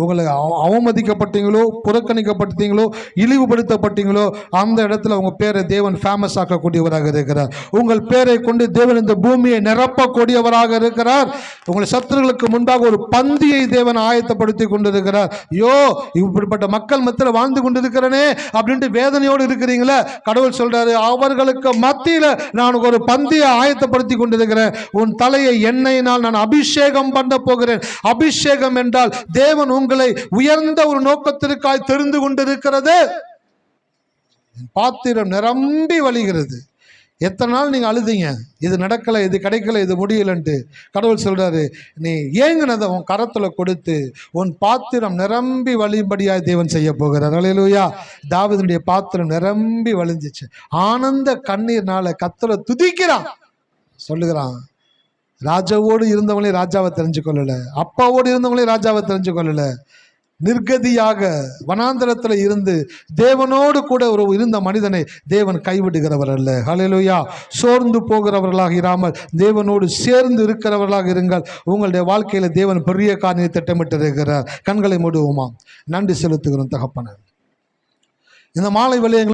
உங்களை அவமதிக்கப்பட்டீங்களோ, புறக்கணிக்கப்பட்டீங்களோ, இழிவுபடுத்தப்பட்டீங்களோ, அந்த இடத்துல உங்கள் பேரை தேவன் ஃபேமஸ் ஆக்கக்கூடியவராக இருக்கிறார். உங்கள் பேரை கொண்டு தேவன் இந்த பூமியை நிரப்பக்கூடியவராக இருக்கிறார். உங்கள் சத்துருக்களுக்கு முன்பாக ஒரு பந்தியை தேவன் ஆயத்தப்படுத்தி கொண்டிருக்கிறார். ஐயோ இப்படிப்பட்ட மக்கள் மத்தியில் வாழ்ந்து கொண்டிருக்கிறனே அப்படின்ட்டு வேதனையோடு இருக்கிறீங்களே, கடவுள் சொல்றாரு, அவர்களுக்கு மத்தியில் நான் ஒரு பந்தியை ஆயத்தப்படுத்தி கொண்டிருக்கிறேன். உன் தலையை எண்ணெயினால் நான் அபிஷேகம் பண்ண போகிறேன். அபிஷேகம் என்றால் தேவன் உங்களை உயர்ந்த ஒரு நோக்கத்திற்காய் தெரிந்து கொண்டிருக்கிறது. பாத்திரம் நிரம்பி வழிகிறது. எத்தனை நாள் நீங்க அழுதீங்க, இது நடக்கல, இது கிடைக்கல, இது முடியலன்ட்டு. கடவுள் சொல்றாரு, நீ ஏங்கினதை உன் கரத்துல கொடுத்து உன் பாத்திரம் நிரம்பி வழியும்படியாய் தேவன் செய்ய போகிறார். அல்லேலூயா. தாவீதுடைய பாத்திரம் நிரம்பி வழிஞ்சிச்சு. ஆனந்த கண்ணீர்னால கர்த்தரை துதிக்கிறான். சொல்லுகிறான், ராஜாவோடு இருந்தவங்களே ராஜாவை தெரிஞ்சு கொள்ளல, அப்பாவோடு இருந்தவங்களே ராஜாவை தெரிஞ்சு கொள்ளல, நிர்கதியாக வனாந்தரத்தில் இருந்து தேவனோடு கூட ஒரு இருந்த மனிதனை தேவன் கைவிடுகிறவர் அல்ல. ஹல்லேலூயா. சோர்ந்து போகிறவர்களாக இராமல் தேவனோடு சேர்ந்து இருக்கிறவர்களாக இருங்கள். உங்களுடைய வாழ்க்கையில் தேவன் பெரிய காரியத்தை திட்டமிட்டு இருக்கிறார். கண்களை மூடுவோமா? நன்றி செலுத்துகிறோம் தகப்பனே. இந்த மாலை வேளையில்